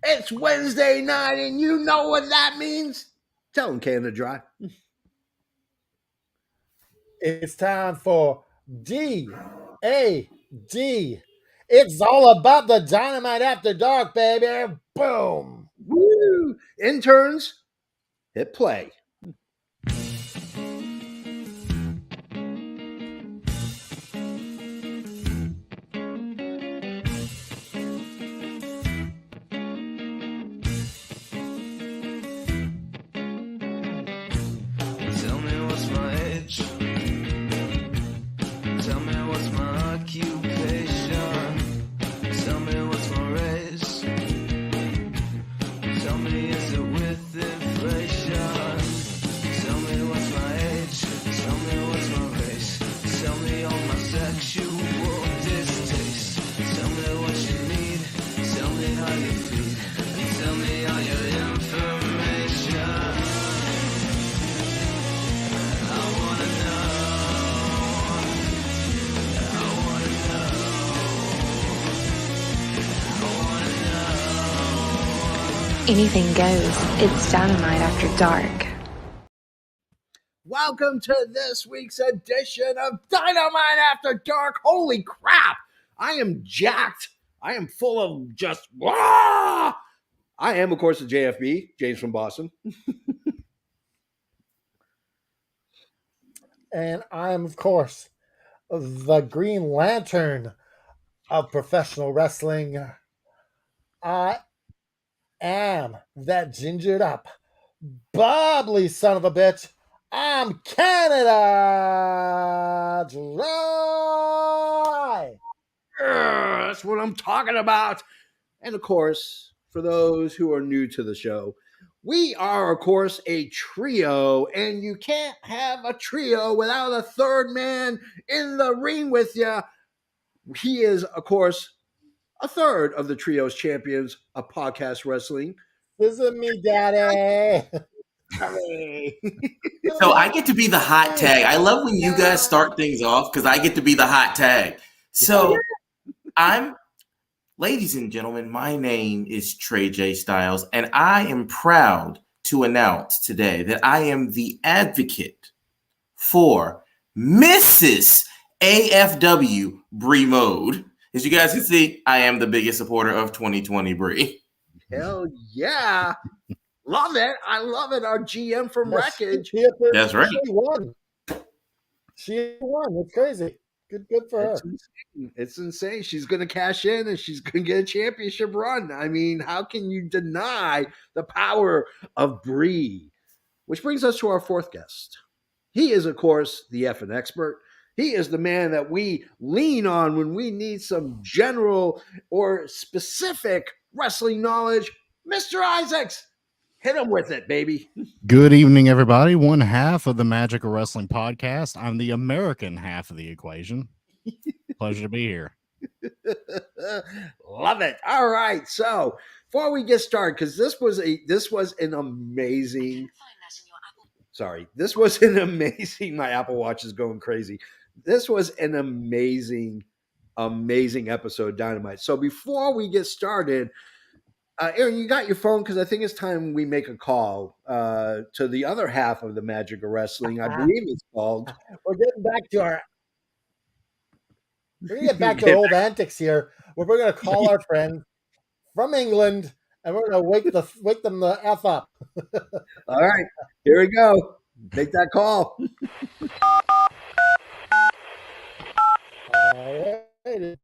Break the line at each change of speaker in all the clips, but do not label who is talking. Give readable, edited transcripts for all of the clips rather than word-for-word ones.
It's Wednesday night, and you know what that means. Tell them, Canada Dry.
It's time for DAD. It's all about the Dynamite After Dark, baby. Boom.
Woo! Interns, hit play.
Tell me what's my age. Tell me what's my occupation. Tell me what's my race. Tell me is it with inflation. Tell me what's my age. Tell me what's my race. Tell me all my sexual distaste. Tell me what you need. Tell me how you feel. Tell me all your information.
Anything goes. It's Dynamite After Dark.
Welcome to this week's edition of Dynamite After Dark. Holy crap! I am jacked. I am full of just. I am, of course, the JFB, James from Boston.
And I am, of course, the Green Lantern of professional wrestling. I am that gingered up, bubbly son of a bitch. I'm Canada Dry.
That's what I'm talking about. And of course, for those who are new to the show, we are, of course, a trio, and you can't have a trio without a third man in the ring with you. He is, of course, a third of the trio's champions of podcast wrestling.
This is me, Daddy.
So I get to be the hot tag. I love when you guys start things off because I get to be the hot tag. So ladies and gentlemen, my name is Trey J Styles, and I am proud to announce today that I am the advocate for Mrs. AFW Bree Mode. As you guys can see, I am the biggest supporter of 2020 Bree.
Hell yeah. Love it. I love it. Our GM from Wreckage.
That's right.
She won. It's crazy. Good for her.
It's insane. She's going to cash in and she's going to get a championship run. I mean, how can you deny the power of Bree? Which brings us to our fourth guest. He is, of course, the effing expert. He is the man that we lean on when we need some general or specific wrestling knowledge. Mr. Isaacs, hit him with it, baby.
Good evening, everybody. One half of the Magic of Wrestling podcast. I'm the American half of the equation. Pleasure to be here.
Love it. All right. So before we get started, because this was an amazing. Sorry, this was an amazing. My Apple Watch is going crazy. This was an amazing episode, Dynamite. So before we get started, Aaron, you got your phone because I think it's time we make a call to the other half of the Magic of Wrestling. I believe it's called.
We're getting back to our old antics here. We're going to call our friend from England, and we're going to wake them the F up.
All right, here we go. Make that call.
All right.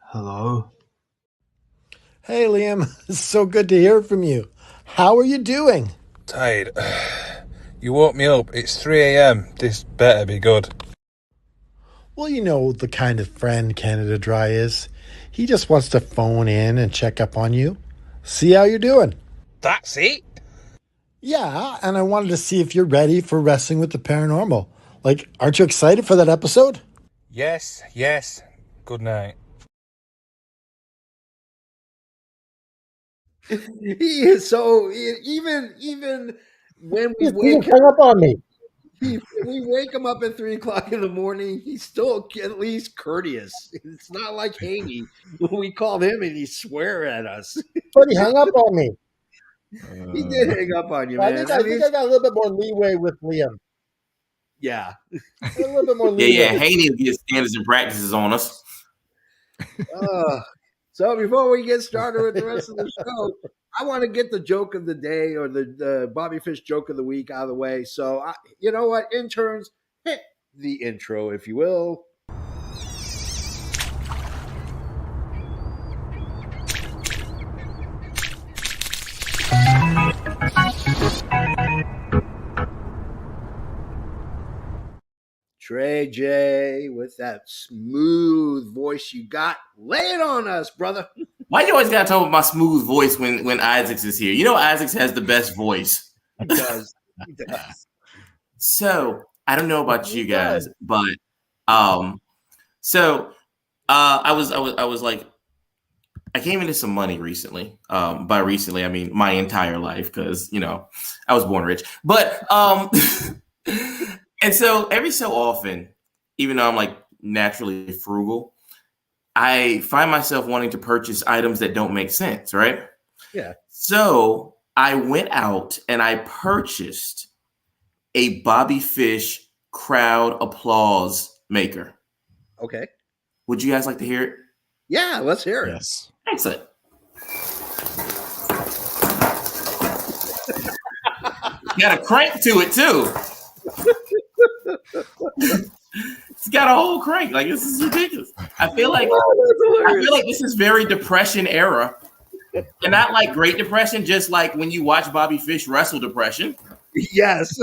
Hello.
Hey, Liam. It's so good to hear from you. How are you doing?
Tired. You woke me up. It's 3 a.m. This better be good.
Well, you know the kind of friend Canada Dry is. He just wants to phone in and check up on you. See how you're doing.
That's it?
Yeah, and I wanted to see if you're ready for Wrestling with the Paranormal. Like, aren't you excited for that episode?
Yes. Good night.
He is so even when we
He
wake
just hung up on me.
we wake him up at 3 o'clock in the morning. He's still at least courteous. It's not like Haney when we called him and he swear at us.
But he hung up on me.
He did hang up on you,
I
man.
think I got a little bit more leeway with Liam.
Yeah.
A little bit more
Yeah,
leeway.
yeah. Haney will get standards and practices on us.
So before we get started with the rest of the show, I want to get the joke of the day or the Bobby Fish joke of the week out of the way. So you know what, interns, hit the intro, if you will. Trey J, with that smooth voice you got, lay it on us, brother.
Why you always gotta talk about my smooth voice when Isaacs is here? You know Isaacs has the best voice.
He does. He does.
So I don't know about you guys, but I was like, I came into some money recently. By recently, I mean my entire life, because I was born rich. But and so every so often, even though I'm like naturally frugal, I find myself wanting to purchase items that don't make sense, right?
Yeah.
So I went out and I purchased a Bobby Fish crowd applause maker.
Okay.
Would you guys like to hear it?
Yeah, let's hear it.
Yes.
Excellent. Got a crank to it too. It's got a whole crank. Like, this is ridiculous. I feel like this is very Depression era. And not like Great Depression, just like when you watch Bobby Fish wrestle Depression.
Yes.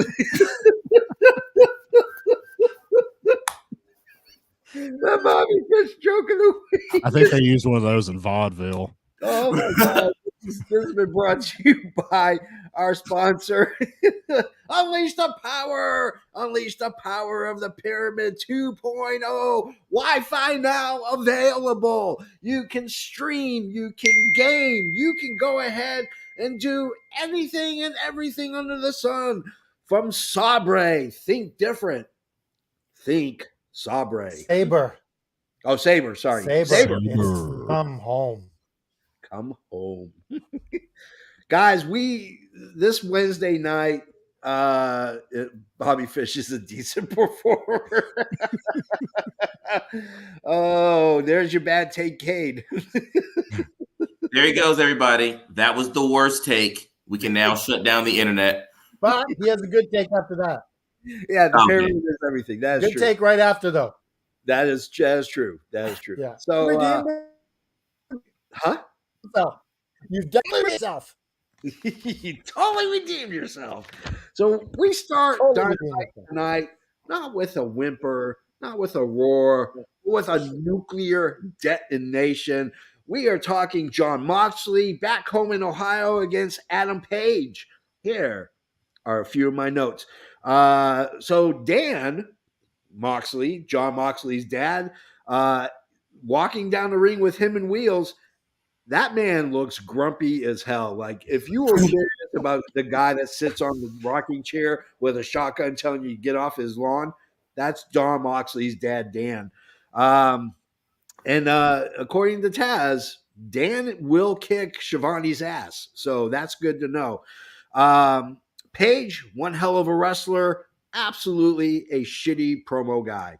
The Bobby Fish joke of the week.
I think they used one of those in vaudeville.
Oh my God. This has been brought to you by our sponsor. Unleash the power. Unleash the power of the Pyramid 2.0. Wi-Fi now available. You can stream. You can game. You can go ahead and do anything and everything under the sun. From Sabre. Think different. Think Sabre.
Saber.
Oh, Saber. Sorry.
Saber. It's come home.
Come home. Guys, this Wednesday night, Bobby Fish is a decent performer. Oh, there's your bad take, Cade.
There he goes, everybody. That was the worst take. We can now shut down the internet.
But he has a good take after that.
Yeah, the pyramid is everything. That is
good
true.
Take right after, though.
That is true. That is true.
Yeah.
So,
You've definitely yourself.
You totally redeemed yourself. So we start Dynamite tonight, not with a whimper, not with a roar, but with a nuclear detonation. We are talking Jon Moxley back home in Ohio against Adam Page. Here are a few of my notes. So Dan Moxley, Jon Moxley's dad, walking down the ring with him and Wheels. That man looks grumpy as hell. Like, if you were curious about the guy that sits on the rocking chair with a shotgun telling you to get off his lawn, that's Jon Moxley's dad, Dan. And according to Taz, Dan will kick Shivani's ass. So that's good to know. Paige, one hell of a wrestler. Absolutely a shitty promo guy.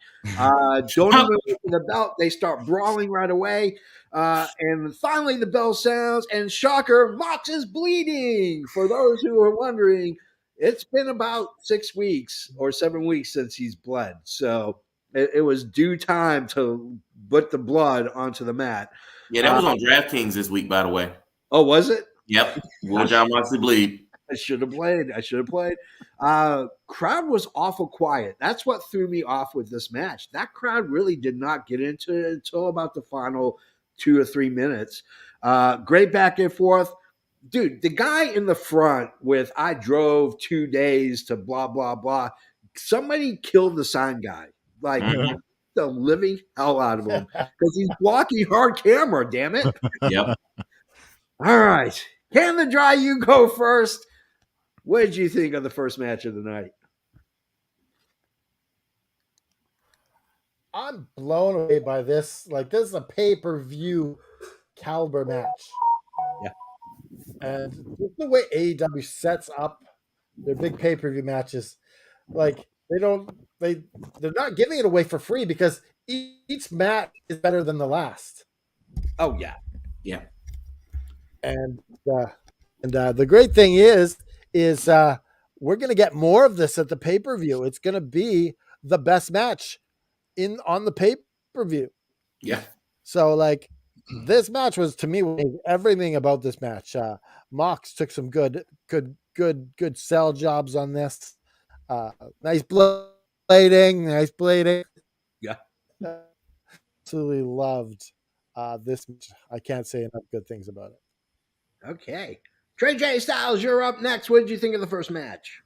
Don't even look at the belt. They start brawling right away. And finally the bell sounds, and shocker, Mox is bleeding. For those who are wondering, it's been about 6 weeks or 7 weeks since he's bled. So it was due time to put the blood onto the mat.
Yeah, that was on DraftKings this week, by the way.
Oh, was it?
Yep. Will Jon Moxley bleed?
I should have played. Crowd was awful quiet. That's what threw me off with this match. That crowd really did not get into it until about the final 2 or 3 minutes. Great back and forth. Dude, the guy in the front with I drove 2 days to blah, blah, blah. Somebody killed the sign guy. Like, the living hell out of him because he's blocking hard camera, damn it.
Yep.
All right. Can the Dry, you go first. What did you think of the first match of the night?
I'm blown away by this. Like, this is a pay-per-view caliber match.
Yeah.
And just the way AEW sets up their big pay-per-view matches, like they're not giving it away for free because each match is better than the last.
Oh yeah.
Yeah.
And the great thing is we're gonna get more of this at the pay-per-view. It's gonna be the best match on the pay-per-view.
Yeah.
So like this match was, to me, everything about this match. Mox took some good sell jobs on this. Nice blading.
Yeah.
Absolutely loved this match. I can't say enough good things about it.
Okay. Trey J Styles, you're up next. What did you think of the first match?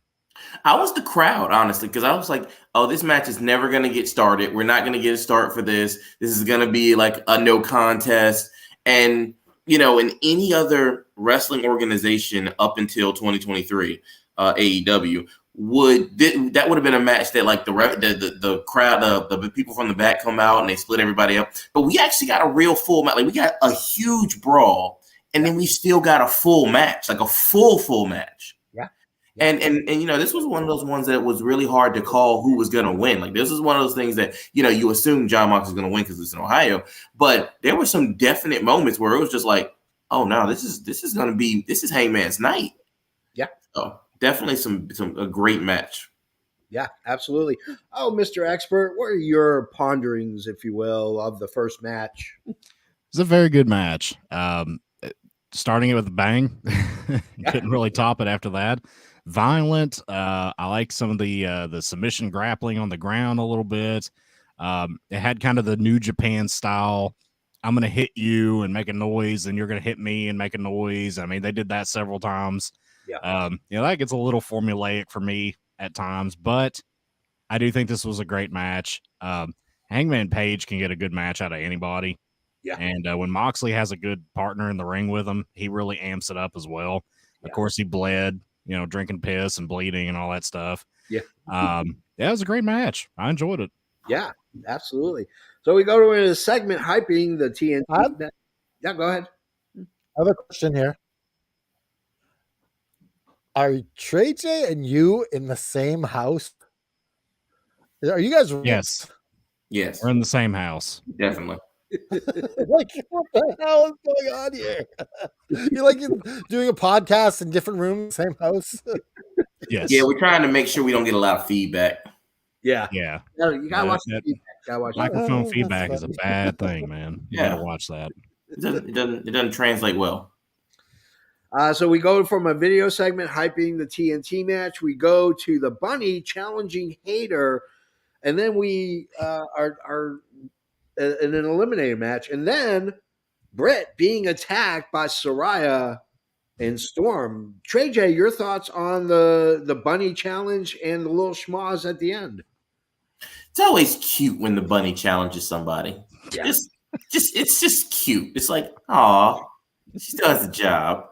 I was the crowd, honestly, because I was like, oh, this match is never going to get started. We're not going to get a start for this. This is going to be like a no contest. And, you know, in any other wrestling organization up until 2023, AEW, that would have been a match that like the crowd, the people from the back come out and they split everybody up. But we actually got a real full match. Like, we got a huge brawl, and then we still got a full match, like a full match. And you know, this was one of those ones that was really hard to call who was going to win. Like, this is one of those things that, you know, you assume John Mox is going to win because it's in Ohio, but there were some definite moments where it was just like, oh no, this is Hangman's night.
Yeah.
So definitely a great match.
Yeah, absolutely. Oh, Mr. Expert, what are your ponderings, if you will, of the first match?
It's a very good match. Starting it with a bang, couldn't really top it after that. Violent. I like some of the submission grappling on the ground a little bit. It had kind of the New Japan style. I'm going to hit you and make a noise, and you're going to hit me and make a noise. I mean, they did that several times.
Yeah.
You know, that gets a little formulaic for me at times, but I do think this was a great match. Hangman Page can get a good match out of anybody.
Yeah.
And when Moxley has a good partner in the ring with him, he really amps it up as well.
Yeah.
Of course, he bled, you know, drinking piss and bleeding and all that stuff.
Yeah.
Yeah, it was a great match. I enjoyed it.
Yeah, absolutely. So we go to a segment hyping the TNT. Yeah, go ahead.
I have a question here. Are Trey J and you in the same house? Are you guys?
Yes.
Yes.
We're in the same house.
Definitely.
Like, what the hell is going on here? You're like doing a podcast in different rooms, same house.
Yes.
Yeah, we're trying to make sure we don't get a lot of feedback.
Yeah.
Yeah.
You gotta watch the feedback.
Microphone feedback is a bad thing, man. You gotta watch that.
It doesn't translate well.
So we go from a video segment hyping the TNT match. We go to the Bunny challenging Hater, and then we are in an eliminator match, and then Britt being attacked by Saraya and Storm. Trey J, your thoughts on the Bunny challenge and the little schmoz at the end?
It's always cute when the Bunny challenges somebody.
Yeah.
It's just cute. It's like, aw, she does the job.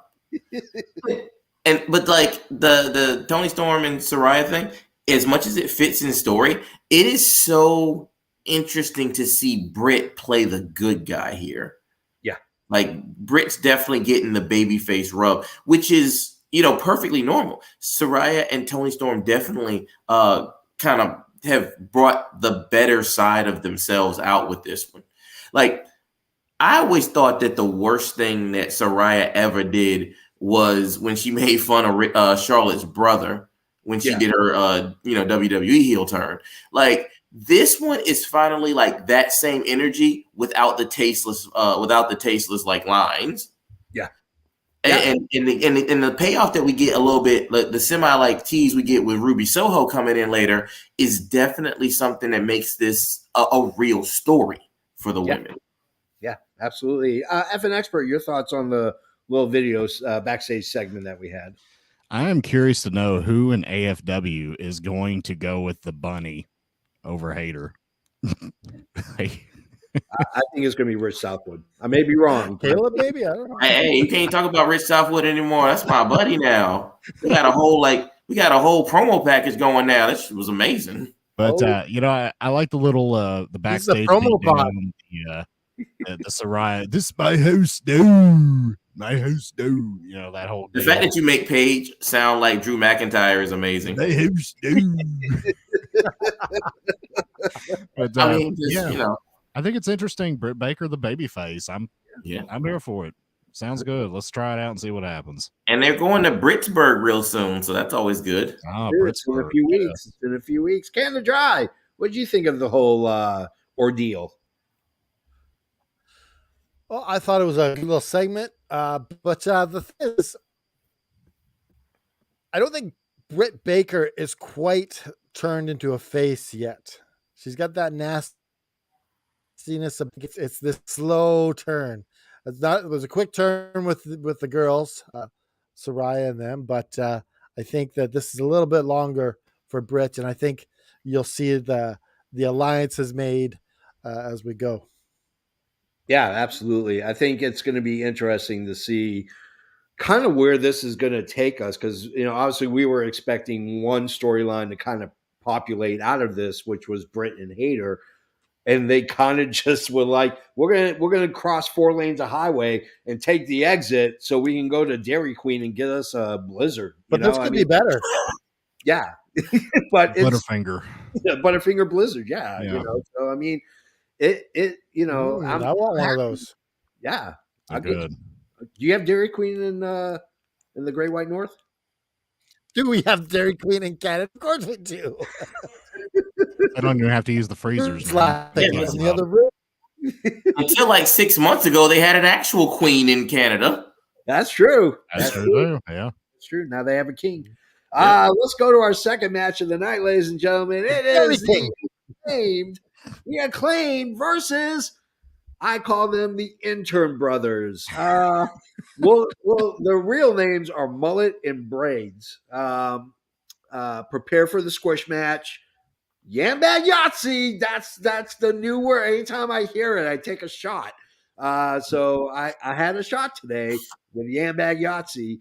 But like the Tony Storm and Saraya thing, as much as it fits in the story, it is so interesting to see Britt play the good guy here.
Yeah.
Like, Britt's definitely getting the babyface rub, which is, you know, perfectly normal. Saraya and Tony Storm definitely kind of have brought the better side of themselves out with this one. Like, I always thought that the worst thing that Saraya ever did was when she made fun of Charlotte's brother when she did her WWE heel turn. Like, this one is finally like that same energy without the tasteless like lines.
Yeah.
And the payoff that we get a little bit, like the semi like tease we get with Ruby Soho coming in later, is definitely something that makes this a real story for the women.
Yeah, absolutely. F an Expert, your thoughts on the little videos backstage segment that we had?
I am curious to know who in AFW is going to go with the Bunny over Hater.
I think it's going to be Rich Southwood. I may be wrong. but-
Caleb, maybe, I don't know.
Hey, you can't talk about Rich Southwood anymore. That's my buddy now. We got a whole promo package going now. This was amazing.
But
Oh.
I like the little the
He's the
backstage
promo
beatdown,
pod.
the Saraya. This is my house, no, my house, no. You know that whole
The
deal.
fact that you make Paige sound like Drew McIntyre is amazing.
My house, no. But
I mean, just, you know,
I think it's interesting. Britt Baker, the babyface. I'm here for it. Sounds good. Let's try it out and see what happens.
and they're going to Britsburg real soon, so that's always good.
Ah,
It's in a few weeks. It's in a few weeks. Canada Dry. What did you think of the whole ordeal?
Well, I thought it was a good little segment, but the thing is, I don't think Britt Baker is quite turned into a face yet. She's got that nastiness. It's this slow turn. It was a quick turn with the girls, Soraya and them, but I think that this is a little bit longer for Britt, and I think you'll see the alliances made as we go.
Yeah, absolutely. I think it's going to be interesting to see kind of where this is going to take us because, obviously we were expecting one storyline to kind of populate out of this, which was Britt and Hayter. And they kind of just were like, we're gonna cross 4 lanes of highway and take the exit so we can go to Dairy Queen and get us a Blizzard.
But this could be better.
Yeah, but it's
Butterfinger.
Butterfinger Blizzard. Yeah, So I mean, I
want one of those.
Yeah,
good.
Do you have Dairy Queen in the Great White North?
Do we have Dairy Queen in Canada? Of course we do.
I don't even have to use the freezers.
In the other room.
Until like 6 months ago, they had an actual queen in Canada.
That's true.
That's true. Yeah,
it's true. Now they have a king. Let's go to our second match of the night, ladies and gentlemen. It is the acclaimed versus, I call them the Intern Brothers. Well, their real names are Mullet and Braids. Prepare for the squish match. Yambag Yahtzee. That's the new word. Anytime I hear it, I take a shot. So I had a shot today with Yambag Yahtzee.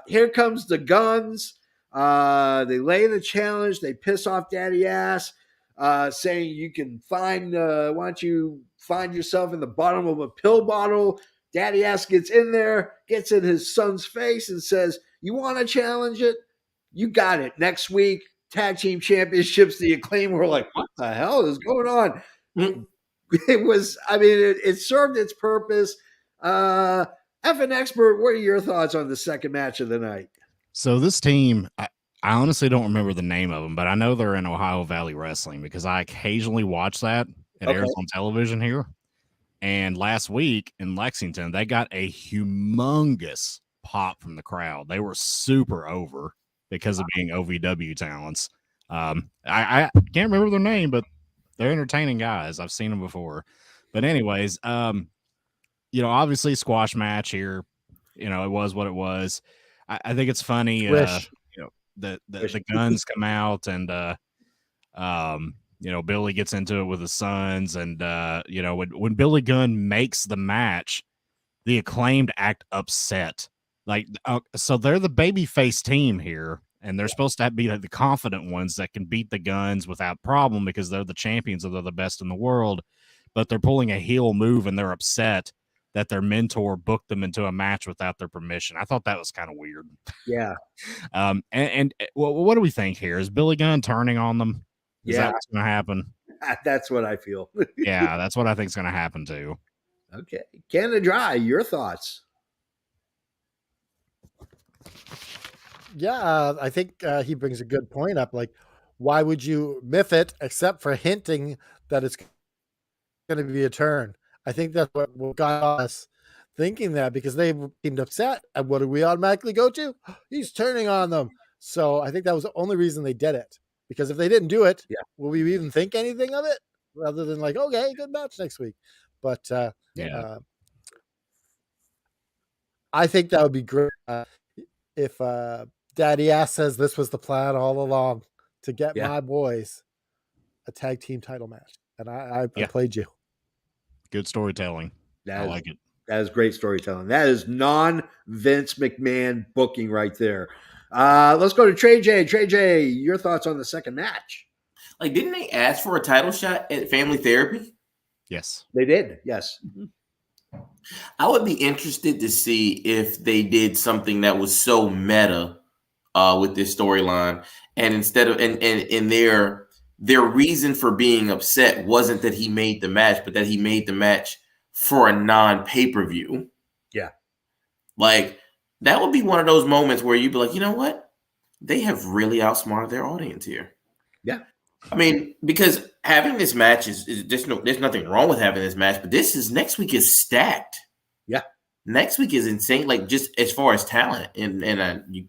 Here comes the Guns. They lay the challenge. They piss off Daddy Ass, saying you can find. Why don't you find yourself in the bottom of a pill bottle? Daddy Ass gets in there, gets in his son's face, and says, "You want to challenge it? You got it. Next week, tag team championships." The Acclaim were like, "What the hell is going on?" It was. I mean, it served its purpose. Effing Expert, what are your thoughts on the second match of the night?
So this team, I honestly don't remember the name of them, but I know they're in Ohio Valley Wrestling because I occasionally watch that. It airs on television here. And last week in Lexington, they got a humongous pop from the crowd. They were super over because of being OVW talents. I can't remember their name, but they're entertaining guys. I've seen them before. But anyways, obviously squash match here. It was what it was. I think it's funny. The Guns come out and Billy gets into it with his sons, and when Billy Gunn makes the match, the Acclaimed act upset. So they're the babyface team here, and they're supposed to be the confident ones that can beat the Guns without problem because they're the champions and they're the best in the world. But they're pulling a heel move, and they're upset that their mentor booked them into a match without their permission. I thought that was kind of weird.
Yeah.
What do we think here? Is Billy Gunn turning on them? Is that what's going to happen?
That's what I feel.
Yeah, that's what I think is going to happen too.
Okay. Canada Dry, your thoughts?
Yeah, I think he brings a good point up. Like, why would you miff it except for hinting that it's going to be a turn? I think that's what got us thinking that, because they seemed upset. And what do we automatically go to? He's turning on them. So I think that was the only reason they did it. Because if they didn't do it, will we even think anything of it? Rather than like, okay, good match next week. But I think that would be great if Daddy Ass says this was the plan all along to get my boys a tag team title match. And I played you.
Good storytelling. I
That is,
like it.
that is great storytelling. That is non-Vince McMahon booking right there. Let's go to Trey J. Trey J, your thoughts on the second match?
Like, didn't they ask for a title shot at Family Therapy?
Yes.
They did, yes.
I would be interested to see if they did something that was so meta with this storyline, and instead of and their reason for being upset wasn't that he made the match, but that he made the match for a non-pay-per-view.
Yeah.
Like, that would be one of those moments where you'd be like, you know what? They have really outsmarted their audience here.
Yeah.
I mean, because having this match is there's nothing wrong with having this match, but next week is stacked.
Yeah.
Next week is insane, like just as far as talent, and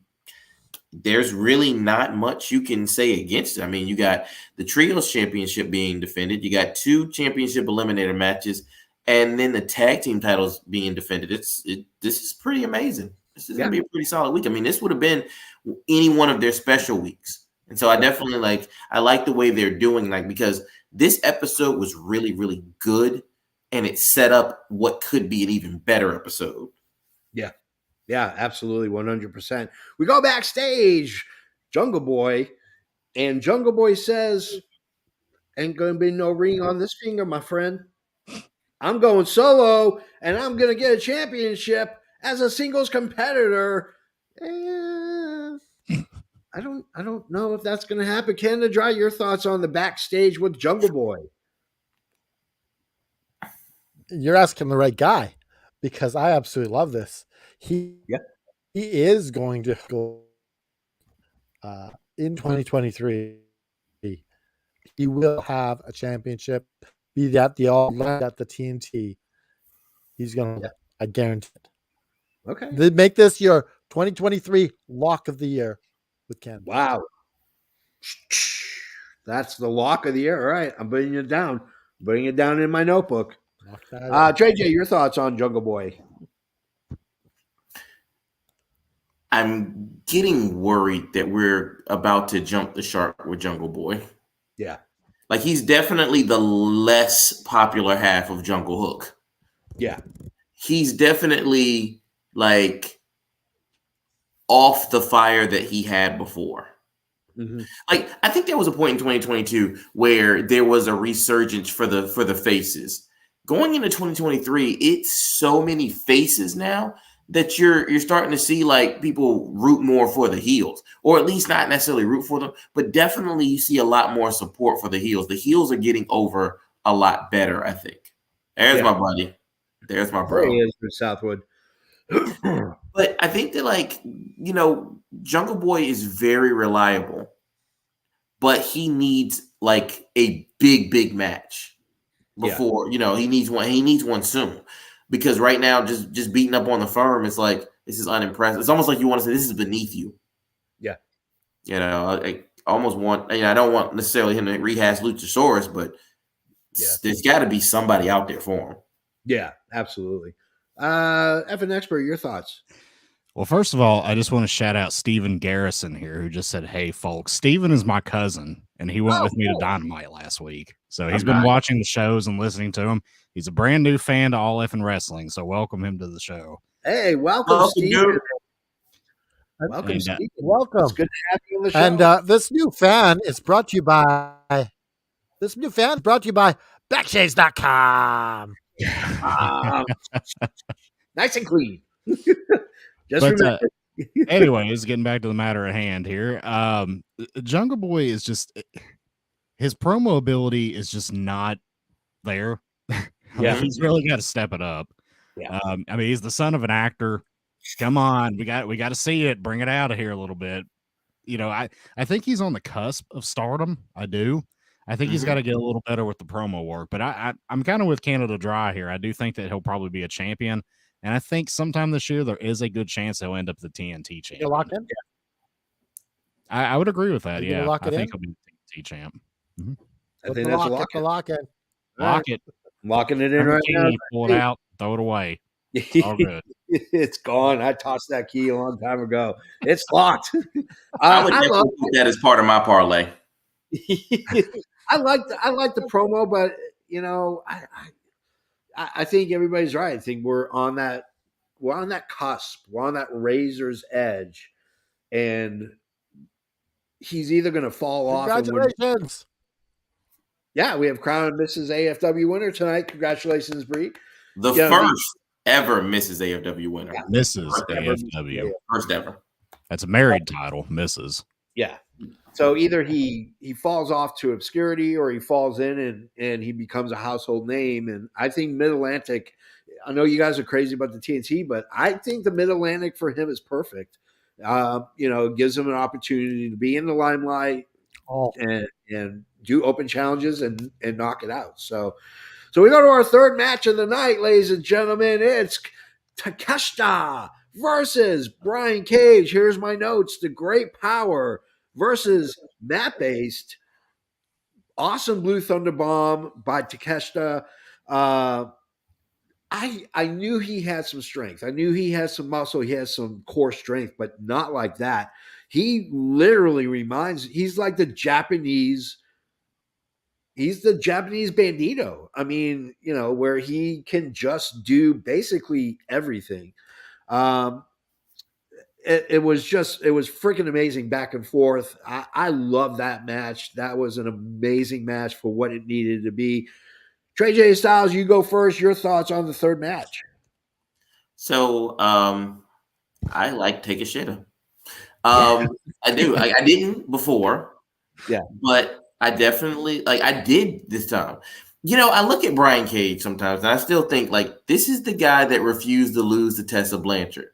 there's really not much you can say against it. I mean, you got the Trios Championship being defended, you got 2 championship eliminator matches, and then the tag team titles being defended. This is pretty amazing. This is gonna be a pretty solid week. I mean, this would have been any one of their special weeks. And so I definitely like the way they're doing, because this episode was really, really good, and it set up what could be an even better episode.
Yeah. Yeah, absolutely, 100%. We go backstage, Jungle Boy, and Jungle Boy says, ain't going to be no ring on this finger, my friend. I'm going solo, and I'm going to get a championship as a singles competitor. I don't know if that's going to happen. Canada Dry, your thoughts on the backstage with Jungle Boy?
You're asking the right guy, because I absolutely love this. He is going to go in 2023. He will have a championship, be that the All at the TNT. He's going to, I guarantee it.
Okay.
They make this your 2023 lock of the year with Ken.
Wow. That's the lock of the year. All right. I'm putting it down. Putting it down in my notebook. Trey J, your thoughts on Jungle Boy?
I'm getting worried that we're about to jump the shark with Jungle Boy.
Yeah.
Like, he's definitely the less popular half of Jungle Hook.
Yeah.
He's definitely off the fire that he had before.
Mm-hmm.
Like, I think there was a point in 2022 where there was a resurgence for the faces. Going into 2023, it's so many faces now that you're starting to see people root more for the heels, or at least not necessarily root for them, but definitely you see a lot more support for the heels. The heels are getting over a lot better, I think. There's my buddy. There's my bro.
There he is for Southwood.
But I think that Jungle Boy is very reliable, but he needs a big match before, he needs one. He needs one soon, because right now just beating up on the firm, it's this is unimpressive. It's almost like you want to say this is beneath you.
Yeah.
I almost want, I don't want necessarily him to rehash Luchasaurus, but there's got to be somebody out there for him.
Yeah, absolutely. Evan Expert, your thoughts?
Well, first of all, I just want to shout out Steven Garrison here, who just said, "Hey, folks, Steven is my cousin, and he went with me to Dynamite last week. So he's been watching the shows and listening to them. He's a brand new fan to All Effing Wrestling, so welcome him to the show."
Hey, welcome Steven.
Welcome,
Steven.
Welcome.
It's good to have you on the show.
And this new fan is brought to you by Backstage.com.
Nice and clean.
Anyways, getting back to the matter at hand here. Jungle Boy is just, his promo ability is just not there. He's really got to step it up. He's the son of an actor. Come on, we got to see it. Bring it out of here a little bit. I think he's on the cusp of stardom. I do. I think he's got to get a little better with the promo work. But I'm kind of with Canada Dry here. I do think that he'll probably be a champion. And I think sometime this year, there is a good chance he'll end up the TNT champ.
You lock in?
I would agree with that. Yeah.
I
think he'll be the TNT champ.
Mm-hmm. I think that's a lock.
Lock in.
Lock it.
Locking it in right now.
Pull it out. Throw it away. All good.
It's gone. I tossed that key a long time ago. It's locked.
I would definitely put that as part of my parlay.
I like the promo, but I think everybody's right. I think we're on that cusp. We're on that razor's edge, and he's either going to fall off and win.
Congratulations.
Yeah, we have Crown and Mrs. AFW winner tonight. Congratulations, Bree.
The first ever Mrs. AFW winner.
Yeah.
Mrs.
First ever.
AFW.
First ever.
That's a married title, Mrs.
Yeah. So either he falls off to obscurity or he falls in and he becomes a household name. And I think Mid-Atlantic, I know you guys are crazy about the TNT, but I think the Mid-Atlantic for him is perfect. It gives him an opportunity to be in the limelight and do open challenges and knock it out. So we go to our third match of the night, ladies and gentlemen. It's Takeshita versus Brian Cage. Here's my notes. The Great Power versus mat-based. Awesome Blue Thunder Bomb by Takeshita. I knew he had some strength. I knew he has some muscle. He has some core strength, but not like that. He literally he's like the Japanese. He's the Japanese Bandito. I mean, where he can just do basically everything. It was freaking amazing back and forth. I love that match. That was an amazing match for what it needed to be. Trey J Styles, you go first. Your thoughts on the third match?
So I like Takeshita. I do. I didn't before.
Yeah.
But I definitely I did this time. I look at Brian Cage sometimes and I still think this is the guy that refused to lose to Tessa Blanchard.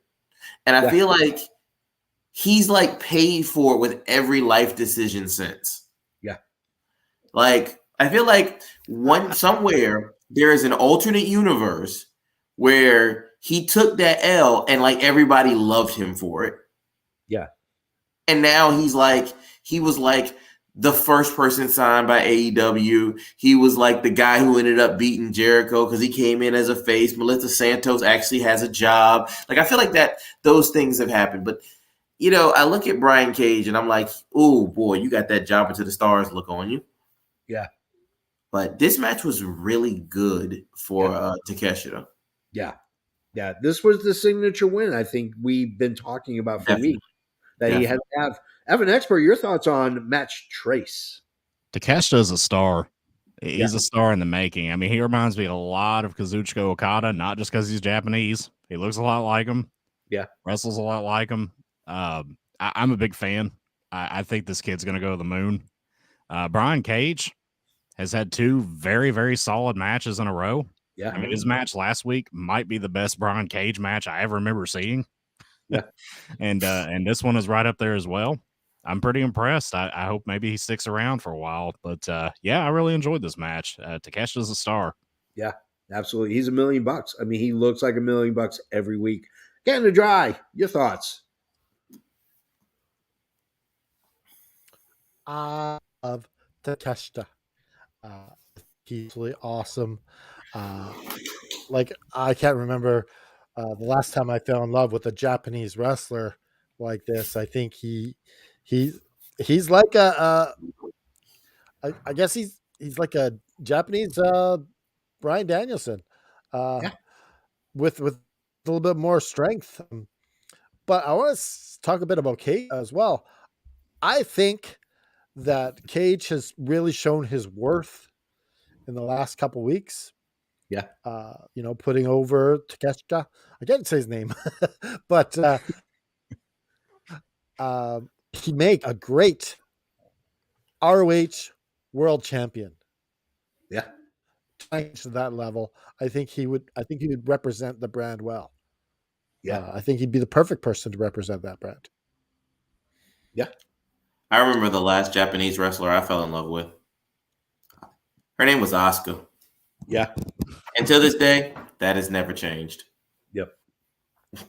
And I feel like he's paid for it with every life decision since.
Yeah.
I feel like somewhere there is an alternate universe where he took that L and everybody loved him for it.
Yeah.
And now he was the first person signed by AEW. He was the guy who ended up beating Jericho because he came in as a face. Melissa Santos actually has a job. I feel like those things have happened. But, I look at Brian Cage and I'm like, oh, boy, you got that job into the stars look on you.
Yeah.
But this match was really good for Takeshita.
Yeah. Yeah. This was the signature win I think we've been talking about for weeks. That he had to have. Evan Expert, your thoughts on Match Trace?
Takeshita is a star. He's a star in the making. I mean, he reminds me a lot of Kazuchika Okada, not just because he's Japanese. He looks a lot like him.
Yeah.
Wrestles a lot like him. I'm a big fan. I think this kid's going to go to the moon. Brian Cage has had 2 very, very solid matches in a row.
Yeah.
I mean, his match last week might be the best Brian Cage match I ever remember seeing.
Yeah.
And this one is right up there as well. I'm pretty impressed. I hope maybe he sticks around for a while. But I really enjoyed this match. Takeshita's a star.
Yeah, absolutely. He's $1 million. I mean, he looks like $1 million every week. Canada Dry, your thoughts?
I love Takeshita. He's really awesome. I can't remember the last time I fell in love with a Japanese wrestler like this. I think he's like I guess he's like a Japanese Bryan Danielson, with a little bit more strength. But I want to talk a bit about Cage as well. I think that Cage has really shown his worth in the last couple weeks.
Yeah.
Putting over Takeshita. I can't say his name, but he make a great ROH world champion.
Yeah.
To that level, I think he would represent the brand well.
Yeah.
I think he'd be the perfect person to represent that brand.
Yeah.
I remember the last Japanese wrestler I fell in love with. Her name was Asuka.
Yeah.
And to this day, that has never changed.
Yep.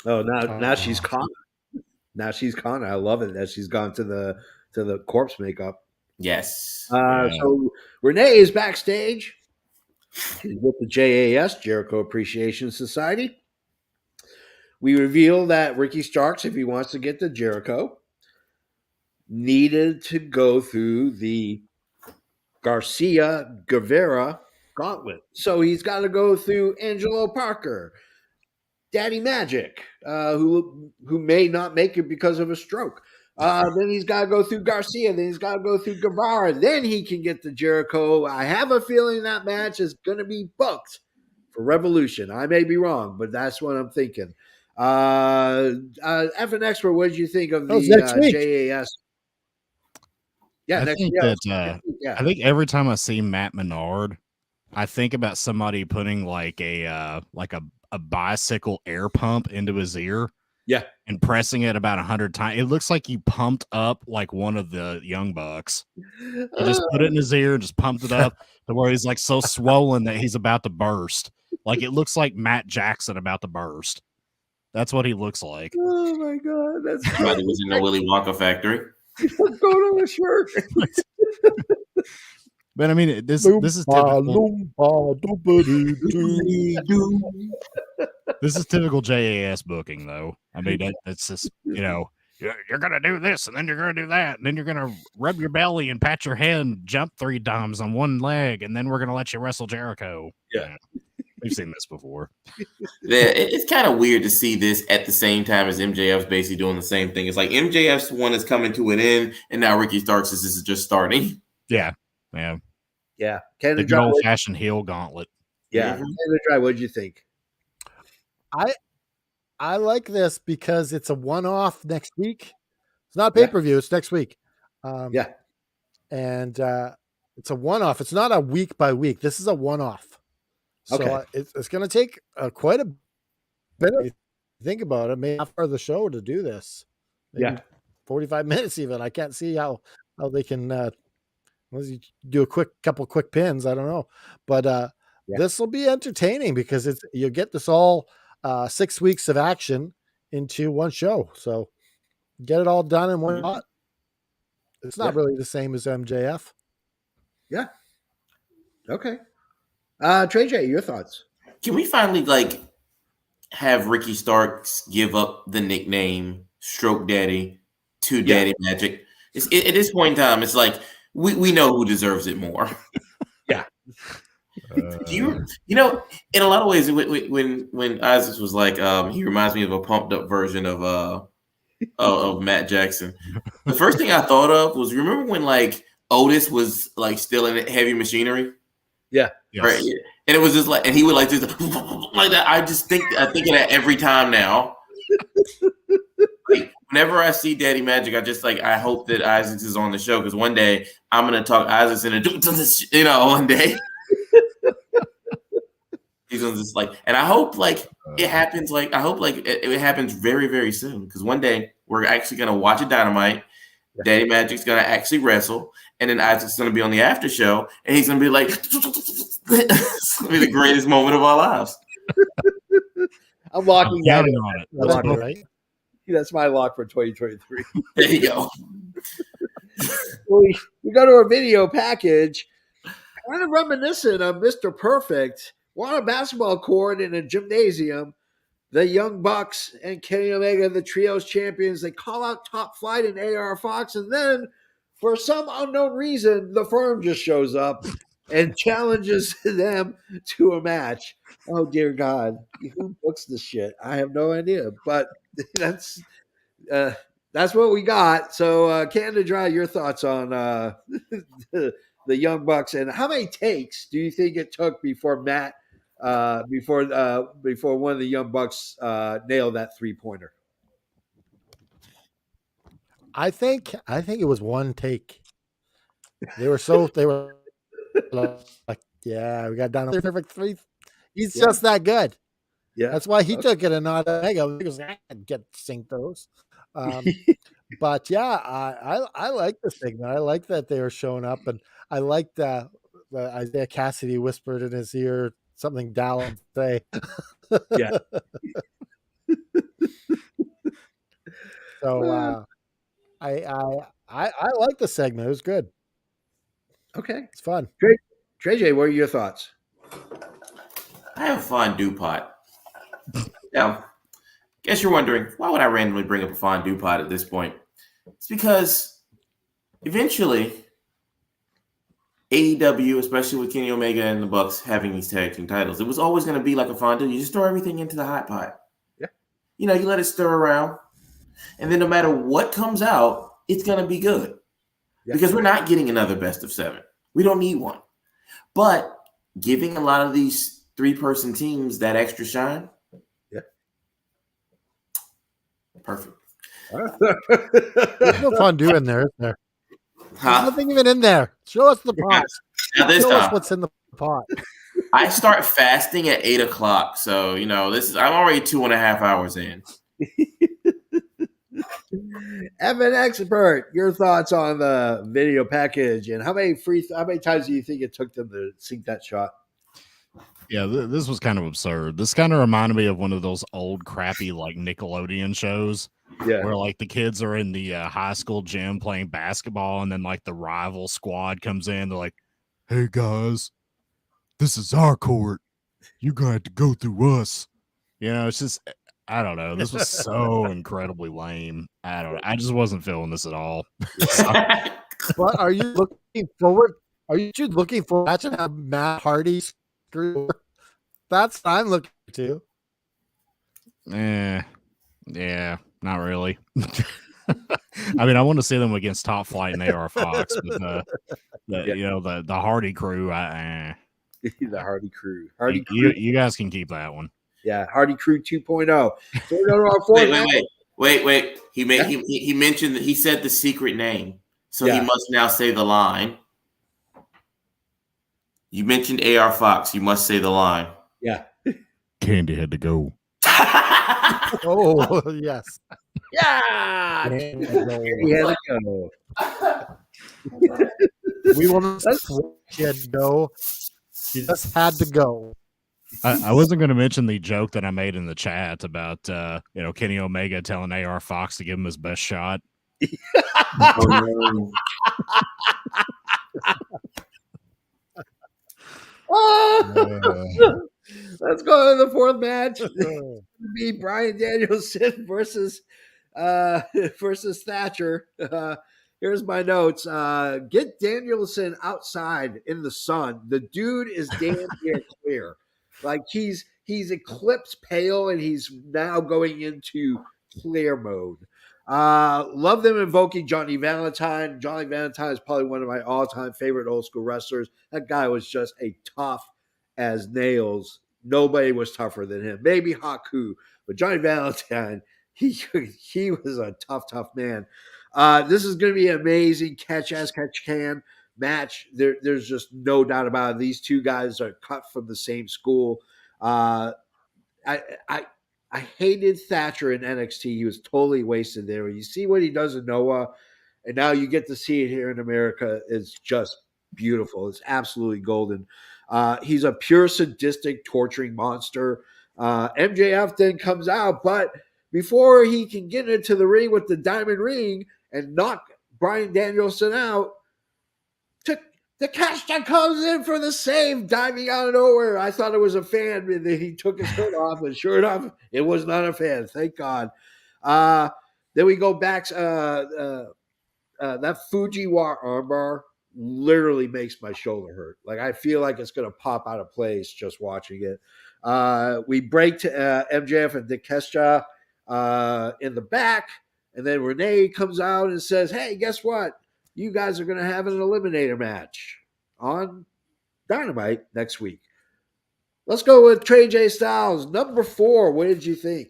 Oh, now she's Kana. Now she's Kana. I love it that she's gone to the corpse makeup.
Yes.
So Renee is backstage. She's with the JAS, Jericho Appreciation Society. We reveal that Ricky Starks, if he wants to get to Jericho, needed to go through the Garcia Guevara gauntlet. So he's got to go through Angelo Parker, Daddy Magic, who may not make it because of a stroke. Then he's got to go through Garcia. Then he's got to go through Guevara. Then he can get to Jericho. I have a feeling that match is going to be booked for Revolution. I may be wrong, but that's what I'm thinking. F an Expert, what did you think of the
next week.
JAS? Yeah,
I
next
think
week.
that
Yeah.
I think every time I see Matt Menard, I think about somebody putting like a bicycle air pump into his ear.
Yeah.
And pressing it about 100 times. It looks like you pumped up like one of the Young Bucks. He just put it in his ear and just pumped it up to where he's like so swollen that he's about to burst. Like it looks like Matt Jackson about to burst. That's what he looks like.
Oh my God, that's
Somebody was in the Willy Wonka factory.
what's going on with shirt.
But I mean, this is typical. This is typical JAS booking, though. I mean, it's just you're gonna do this, and then you're gonna do that, and then you're gonna rub your belly and pat your head, and jump 3 times on one leg, and then we're gonna let you wrestle Jericho.
Yeah.
We've seen this before.
Yeah, it's kind of weird to see this at the same time as MJF's basically doing the same thing. It's like MJF's one is coming to an end, and now Ricky Starks is just starting.
Yeah.
Yeah.
The
Canada
good old-fashioned heel gauntlet.
Yeah. Canada Dry, what did you think?
I like this because it's a one-off next week. It's not pay-per-view. It's next week. And it's a one-off. It's not a week by week. This is a one-off. So it's going to take quite a bit of think about it. Maybe half of the show to do this. Maybe 45 minutes even. I can't see how they can unless you do a couple quick pins. I don't know. But this will be entertaining because you get this all 6 weeks of action into one show. So get it all done in one shot. It's not really the same as MJF.
Yeah. Okay. Trey J, your thoughts?
Can we finally have Ricky Starks give up the nickname Stroke Daddy to Daddy Magic? At this point in time, it's like we know who deserves it more.
Yeah.
In a lot of ways, when Isaac was like, he reminds me of a pumped up version of Matt Jackson. The first thing I thought of was, remember when Otis was still in Heavy Machinery?
Yeah.
Yes.
Right. And it was just and he would just like that. I think of that every time now. Whenever I see Daddy Magic, I just I hope that Isaacs is on the show, because one day I'm gonna talk Isaacs into this, one day. He's gonna just and I hope it happens. I hope it happens very, very soon, because one day we're actually gonna watch a Dynamite. Daddy Magic's gonna actually wrestle, and then Isaac's gonna be on the after show, and he's gonna be like, "It's gonna be the greatest moment of our lives."
I'm locking that in.
on it.
That's right.
That's my lock for 2023.
There you go.
we go to our video package, kind of reminiscent of Mr. Perfect. We're on a basketball court in a gymnasium. The Young Bucks and Kenny Omega, the trios champions, they call out Top Flight and AR Fox, and then for some unknown reason, the Firm just shows up and challenges them to a match. Oh dear God, who books this shit? I have no idea, but that's what we got. So, Canada Dry, your thoughts on the Young Bucks, and how many takes do you think it took before Matt? Before one of the Young Bucks nailed that 3-pointer?
I think it was one take. They were like, yeah, we got down to perfect 3. He's just that good.
Yeah,
that's why he took it and not Omega, because I could get sync those. But yeah, I like the segment. I like that they were showing up, and I liked the Isaiah Cassidy whispered in his ear something Dallas say.
Yeah.
So I like the segment. It was good.
Okay,
it's fun.
Trey J, what are your thoughts?
I have a fondue pot. Now, guess you're wondering, why would I randomly bring up a fondue pot at this point? It's because eventually AEW, especially with Kenny Omega and the Bucks having these tag team titles, it was always going to be like a fondue. You just throw everything into the hot pot.
Yeah.
You know, you let it stir around, and then no matter what comes out, it's going to be good.
Yeah.
Because we're not getting another best of 7. We don't need one. But giving a lot of these 3-person teams that extra shine.
Yeah.
Perfect.
There's no fondue in there, is there? There's
Huh?
nothing even in there. Show us the pot.
Now this
Show us
time,
what's in the pot.
I start fasting at 8 o'clock. So, you know, I'm already 2.5 hours in.
Evan Expert, your thoughts on the video package and how many times do you think it took them to sink that shot?
Yeah, this was kind of absurd. This kind of reminded me of one of those old crappy like Nickelodeon shows where like the kids are in the high school gym playing basketball, and then like the rival squad comes in. They're like, "Hey guys, this is our court. You're gonna have to go through us." You know, it's just, I don't know. This was so incredibly lame. I don't know. I just wasn't feeling this at all.
But are you looking forward? Are you looking forward to have Matt Hardy screw? That's what I'm looking to.
Yeah, not really. I mean, I want to see them against Top Flight and AR Fox, but you know, the Hardy crew.
The Hardy crew.
You guys can keep that one.
Yeah, Hardy Crew 2.0. So we go to our fourth.
Wait. He mentioned that he said the secret name, so he must now say the line. You mentioned AR Fox. You must say the line.
Yeah.
Candy had to go.
Oh, yes.
Yeah.
Candy
had to go.
We will not go. You just had to go.
I wasn't going to mention the joke that I made in the chat about Kenny Omega telling AR Fox to give him his best shot.
Let's go to the fourth match. Be Bryan Danielson versus Thatcher. Here's my notes. Get Danielson outside in the sun. The dude is damn near clear. Like he's eclipsed pale and he's now going into clear mode. Love them invoking Johnny Valentine. Johnny Valentine is probably one of my all-time favorite old school wrestlers. That guy was just a tough as nails. Nobody was tougher than him. Maybe Haku, but Johnny Valentine, he was a tough man. This is going to be an amazing catch can match. There's just no doubt about it. These two guys are cut from the same school. I hated Thatcher in NXT. He was totally wasted there. You see what he does in Noah, and now you get to see it here in America. It's just beautiful. It's absolutely golden. He's a pure sadistic, torturing monster. MJF then comes out, but before he can get into the ring with the diamond ring and knock Bryan Danielson out, Takeshita comes in for the save, diving out of nowhere. I thought it was a fan, and then he took his hood off, and sure enough, it was not a fan. Thank God. Then we go back. That Fujiwara armbar literally makes my shoulder hurt. Like I feel like it's going to pop out of place just watching it. We break to MJF and Takeshita in the back, and then Renee comes out and says, "Hey, guess what? You guys are going to have an eliminator match on Dynamite next week." Let's go with Trey J Styles. Number 4, what did you think?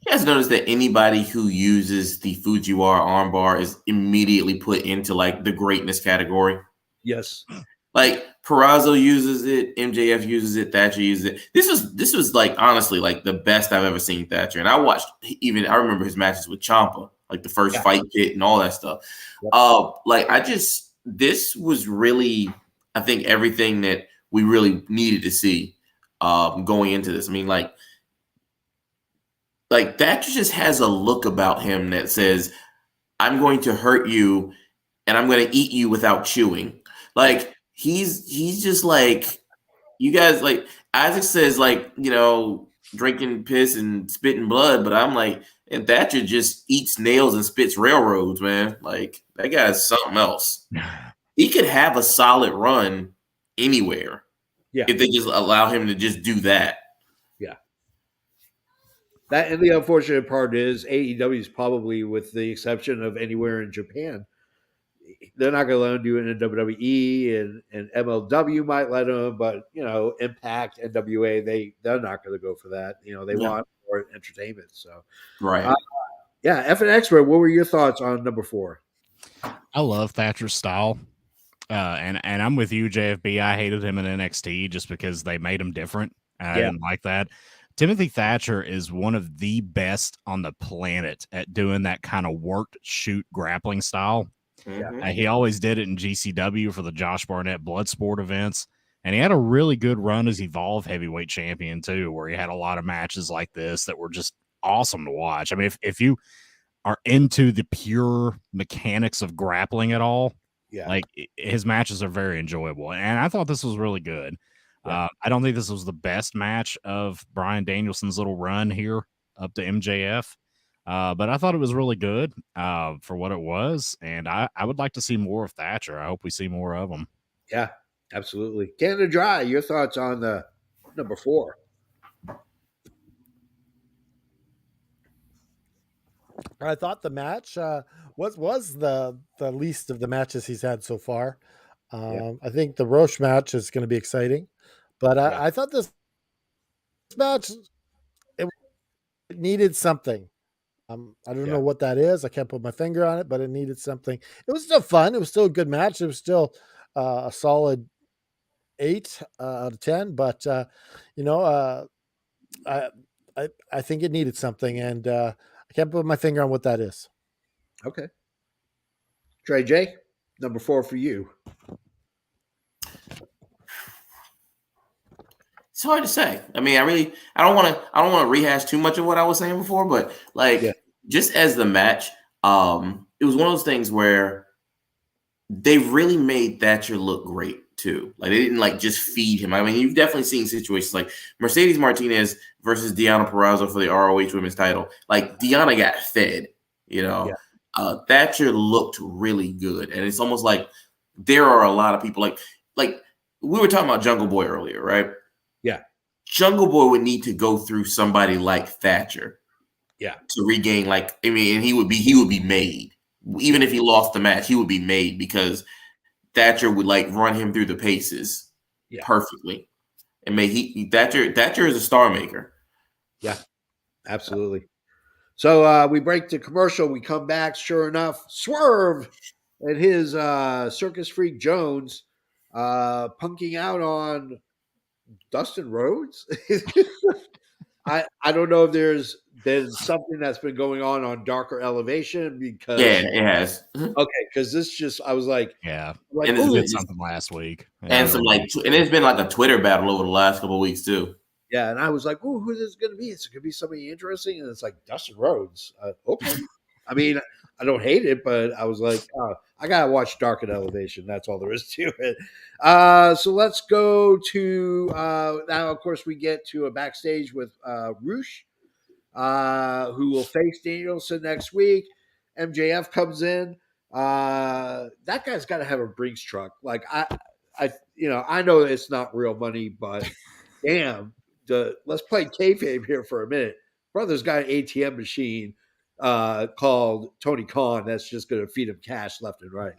You guys notice that anybody who uses the Fujiwara armbar is immediately put into like the greatness category?
Yes.
Like Perazo uses it, MJF uses it, Thatcher uses it. This was like honestly like the best I've ever seen Thatcher. And I remember his matches with Ciampa, like the first fight kit and all that stuff. Yep. This was really, I think, everything that we really needed to see going into this. I mean, like Thatcher just has a look about him that says, "I'm going to hurt you and I'm going to eat you without chewing." Like he's just like, you guys, like Isaac says, like, you know, drinking piss and spitting blood, but I'm like, and Thatcher just eats nails and spits railroads, man. Like that guy's something else. he could have a solid run anywhere
Yeah.
if they just allow him to just do that.
Yeah. That, and the unfortunate part is AEW is probably, with the exception of anywhere in Japan, they're not going to let him do it in WWE, and MLW might let him, but Impact, NWA, they're not going to go for that. They want more entertainment. So
Right.
yeah, F and Expert, what were your thoughts on number 4?
I love Thatcher's style. And I'm with you, JFB. I hated him in NXT just because they made him different. I didn't like that. Timothy Thatcher is one of the best on the planet at doing that kind of worked shoot grappling style. He always did it in GCW for the Josh Barnett Bloodsport events. And he had a really good run as Evolve Heavyweight Champion, too, where he had a lot of matches like this that were just awesome to watch. I mean, if you are into the pure mechanics of grappling at all, like his matches are very enjoyable. And I thought this was really good. I don't think this was the best match of Bryan Danielson's little run here up to MJF. But I thought it was really good for what it was. And I would like to see more of Thatcher. I hope we see more of him.
Yeah, absolutely. Canada Dry, your thoughts on the number 4?
I thought the match was the least of the matches he's had so far. I think the Roche match is going to be exciting, but I thought this match it needed something. I don't know what that is. I can't put my finger on it, but it needed something. It was still fun. It was still a good match. It was still a solid 8 out of 10. But I think it needed something, and I can't put my finger on what that is.
Okay. Trey J, number 4 for you.
It's hard to say. I mean, I don't want to rehash too much of what I was saying before, but just as the match, it was one of those things where they really made Thatcher look great too. Like they didn't just feed him. I mean, you've definitely seen situations like Mercedes Martinez versus Deonna Purrazzo for the ROH Women's title. Like Deonna got fed, Thatcher looked really good, and it's almost like there are a lot of people like we were talking about Jungle Boy earlier, right?
Yeah.
Jungle Boy would need to go through somebody like Thatcher.
Yeah.
To regain, and he would be made. Even if he lost the match, he would be made because Thatcher would run him through the paces perfectly. And Thatcher is a star maker.
Yeah, absolutely. So we break to commercial. We come back. Sure enough, Swerve and his Circus Freak Jones punking out on Dustin Rhodes. I don't know if there's been something that's been going on Darker Elevation because
it has.
Okay, because this I was like,
and
it
did something last week,
and some and it's been a Twitter battle over the last couple of weeks too.
Yeah, and I was like, "Oh, who is this going to be? It's going to be somebody interesting." And it's like Dustin Rhodes. Okay, I mean, I don't hate it, but I was like, "Oh, I gotta watch Dark and Elevation." That's all there is to it. So let's go to now. Of course, we get to a backstage with Roosh, who will face Danielson next week. MJF comes in. That guy's got to have a Brinks truck. I know it's not real money, but damn. Let's play kayfabe here for a minute. Brother's got an ATM machine called Tony Khan that's just going to feed him cash left and right.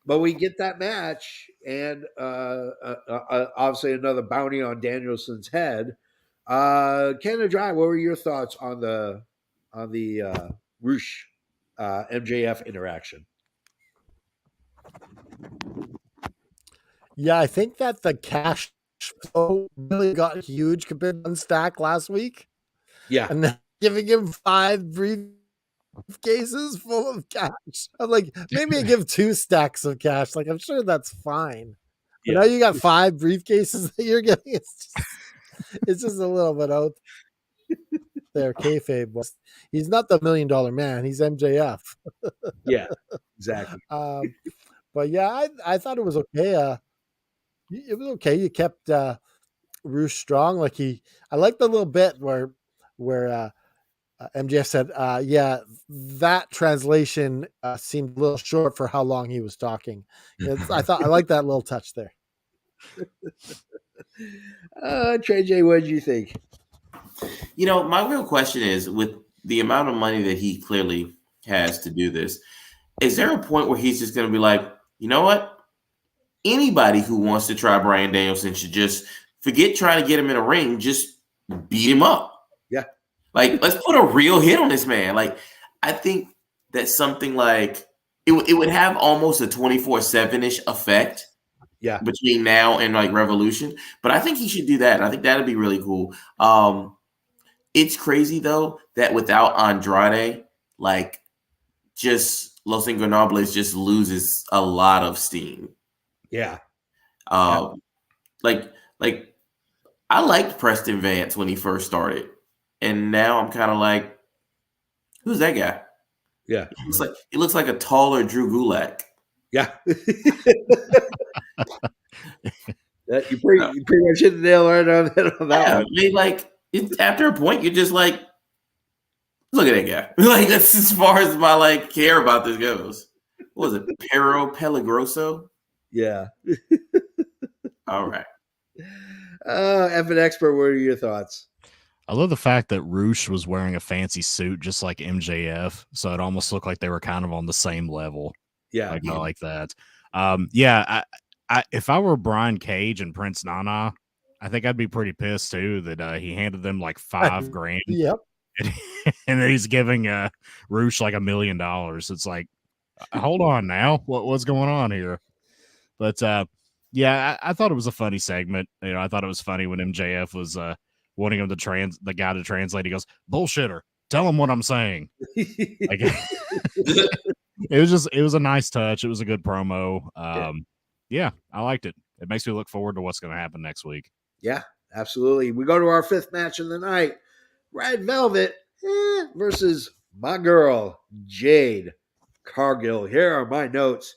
But we get that match, and obviously another bounty on Danielson's head. Canada Dry, what were your thoughts on the Roosh MJF interaction?
Yeah, I think that the cash flow really got huge compared to Unstack last week.
Yeah.
And then giving him 5 briefcases full of cash. I'm like, maybe I give 2 stacks of cash. I'm sure that's fine. But now you got 5 briefcases that you're getting. It's just a little bit out there. Kayfabe. He's not the $1 million man. He's MJF.
Yeah, exactly.
But yeah, I thought it was okay. It was okay. You kept Roosh strong. I liked the little bit where MJF said, "Yeah, that translation seemed a little short for how long he was talking." I like that little touch there.
Trey J, what did you think?
My real question is, with the amount of money that he clearly has to do this, is there a point where he's just going to be like, you know what? Anybody who wants to try Bryan Danielson should just forget trying to get him in a ring, just beat him up.
Yeah.
Like, let's put a real hit on this man. Like, I think that something like it would have almost a 24/7-ish effect.
Yeah.
Between now and like Revolution. But I think he should do that. I think that'd be really cool. It's crazy though that without Andrade, like just Los Ingobernables just loses a lot of steam.
Yeah.
Like I liked Preston Vance when he first started, and now I'm kind of like, who's that guy?
Yeah.
He looks like a taller Drew Gulak.
Yeah. You pretty much hit the nail right on that one.
I mean, like after a point, you're just like, look at that guy. Like that's as far as my like care about this goes. What was it, Pero Pelagroso?
Yeah.
All right.
F an expert, what are your thoughts?
I love the fact that Roosh was wearing a fancy suit just like MJF, so it almost looked like they were kind of on the same level.
Yeah.
I like that. Yeah, if I were Brian Cage and Prince Nana, I think I'd be pretty pissed too that he handed them like $5,000.
Yep.
And then he's giving Roosh like $1 million. It's like, hold on now, what's going on here? But yeah, I thought it was a funny segment. I thought it was funny when MJF was wanting him to the guy to translate. He goes, "Bullshitter, tell him what I'm saying." Like, it was a nice touch. It was a good promo. Yeah, I liked it. It makes me look forward to what's going to happen next week.
Yeah, absolutely. We go to our 5th match of the night. Red Velvet versus my girl, Jade Cargill. Here are my notes.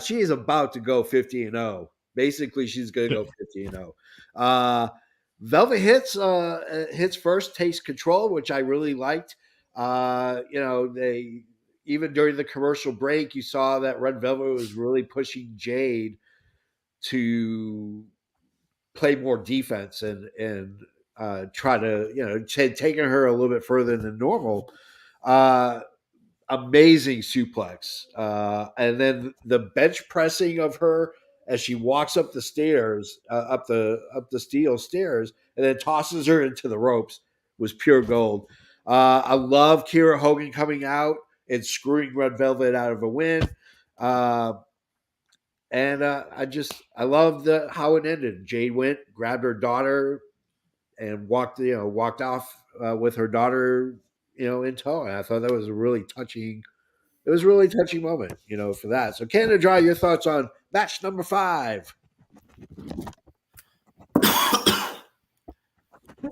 She is about to go 50-0. Basically, she's going to go 50-0. Velvet hits first, takes control, which I really liked. They even during the commercial break, you saw that Red Velvet was really pushing Jade to play more defense and try to, taking her a little bit further than normal. Amazing suplex. And then the bench pressing of her as she walks up the stairs, up the steel stairs, and then tosses her into the ropes was pure gold. I love Kiera Hogan coming out and screwing Red Velvet out of a win. And I love how it ended. Jade went, grabbed her daughter, and walked off with her daughter, in tow. And I thought that was a really touching. It was a really touching moment, for that. So, Canada Dry, your thoughts on match number 5?
Is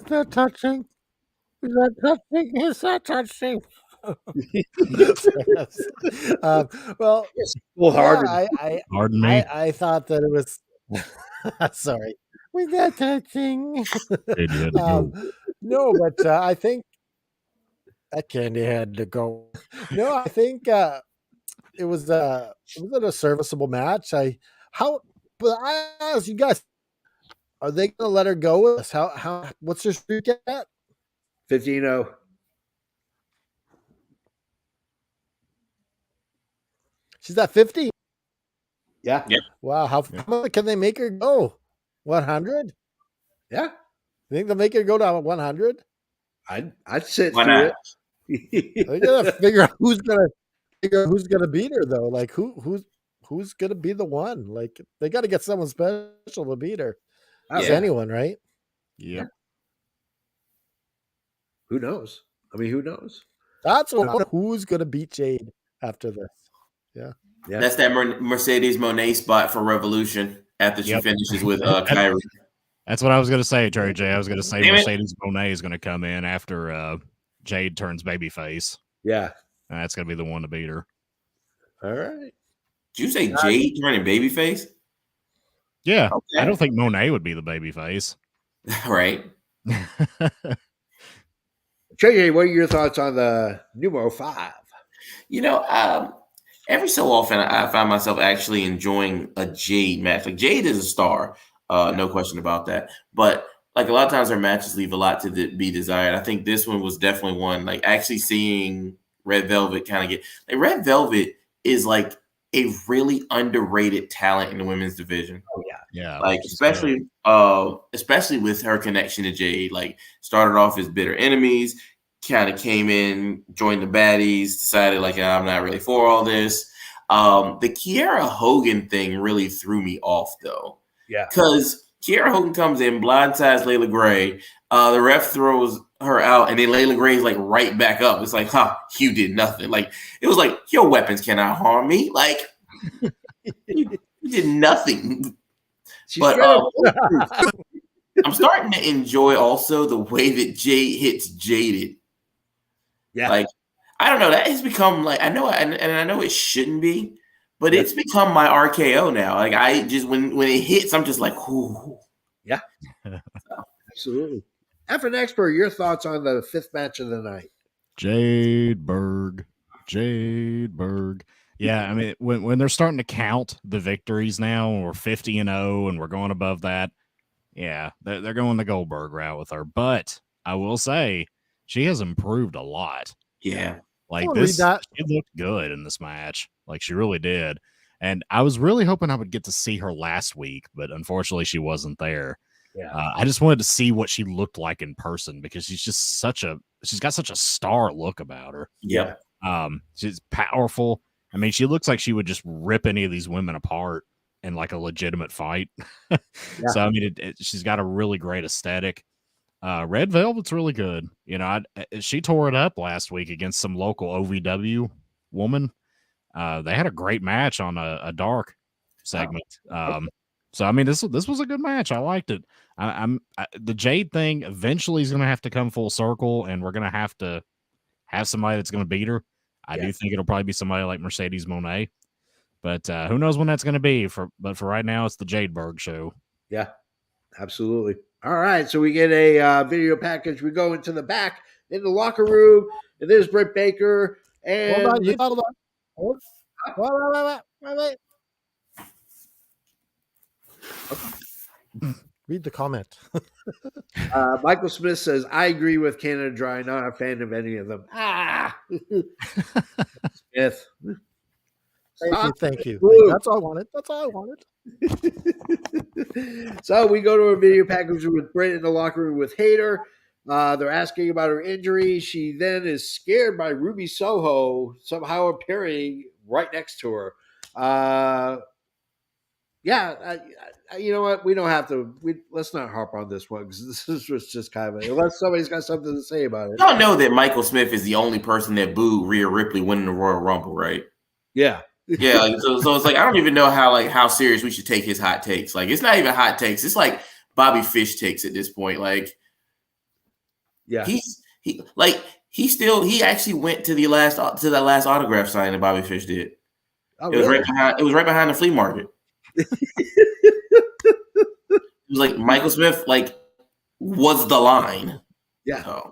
that touching? Is that touching? Is that touching? Well,
Pardon me.
I thought that it was. Sorry, was that touching? No, but I think that candy had to go. No, I think it was a serviceable match. But I ask you guys, are they going to let her go with us? How what's her streak at?
50-0.
She's at 50.
Yeah.
Wow. How much can they make her go? 100?
Yeah.
You think they'll make her go to 100?
I'd sit
Why
through
not?
it.
They gotta figure out who's gonna beat her though. Like who's gonna be the one? Like they got to get someone special to beat her. It's anyone, right?
Yeah.
Who knows? I mean, who knows?
That's who's gonna beat Jade after this. Yeah.
That's that Mercedes Monet spot for Revolution after she finishes with Kyrie.
That's what I was going to say, Trey J. I was going to say Mercedes Monet is going to come in after Jade turns babyface.
Yeah.
And that's going to be the one to beat her.
All right.
Did you say Jade turning babyface?
Yeah.
Okay.
I don't think Monet would be the babyface.
Right.
Trey J, what are your thoughts on the numero 5?
Every so often I find myself actually enjoying a Jade match. Like Jade is a star, no question about that. But like a lot of times her matches leave a lot to be desired. I think this one was definitely one. Like actually seeing Red Velvet kind of get like Red Velvet is like a really underrated talent in the women's division.
Oh yeah.
Yeah.
Like especially with her connection to Jade. Like started off as bitter enemies, kind of came in, joined the baddies, decided like I'm not really for all this. The Kiera Hogan thing really threw me off though.
Yeah.
Because Kiera Hogan comes in, blindsides Layla Gray. The ref throws her out, and then Layla Gray's like right back up. It's like, you did nothing. Like it was like your weapons cannot harm me. Like you did nothing. But I'm starting to enjoy also the way that Jade hits Jaded.
Yeah.
Like I don't know, that has become like I know, and I know it shouldn't be, but it's become my RKO now. Like I just when it hits, I'm just like, ooh.
Yeah. Absolutely. F and Expert, your thoughts on the 5th match of the night?
Jade Berg. Yeah, I mean, when they're starting to count the victories now, and we're 50-0, and we're going above that, yeah, they're going the Goldberg route with her. But I will say, she has improved a lot.
Yeah.
Like
Read that.
she looked good in this match. Like she really did. And I was really hoping I would get to see her last week, but unfortunately she wasn't there.
Yeah.
I just wanted to see what she looked like in person because she's got such a star look about her.
Yeah.
She's powerful. I mean, she looks like she would just rip any of these women apart in like a legitimate fight. So I mean, she's got a really great aesthetic. Red Velvet's really good. You know, she tore it up last week against some local OVW woman. They had a great match on a dark segment. So I mean, this was a good match. I liked it. The Jade thing eventually is going to have to come full circle, and we're going to have somebody that's going to beat her. I do think it'll probably be somebody like Mercedes Moné, but who knows when that's going to be? But for right now, it's the Jade Berg show.
Yeah, absolutely. All right, so we get a video package. We go into the back in the locker room, and there's Britt Baker and
Wait. Read the comment.
Michael Smith says, I agree with Canada Dry, not a fan of any of them. Smith.
Thank you. That's all I wanted.
So we go to a video package with Britt in the locker room with Hayter. They're asking about her injury. She then is scared by Ruby Soho somehow appearing right next to her. You know what? We don't have to. Let's not harp on this one because this was just kind of unless somebody's got something to say about it.
Y'all know that Michael Smith is the only person that booed Rhea Ripley winning the Royal Rumble, right?
Yeah.
Yeah. Like, so it's like I don't even know how serious we should take his hot takes. Like it's not even hot takes. It's like Bobby Fish takes at this point. Like,
yeah,
he actually went to the last autograph signing that Bobby Fish did.
Oh,
it was right behind the flea market. It was like Michael Smith was the line.
Yeah.
So.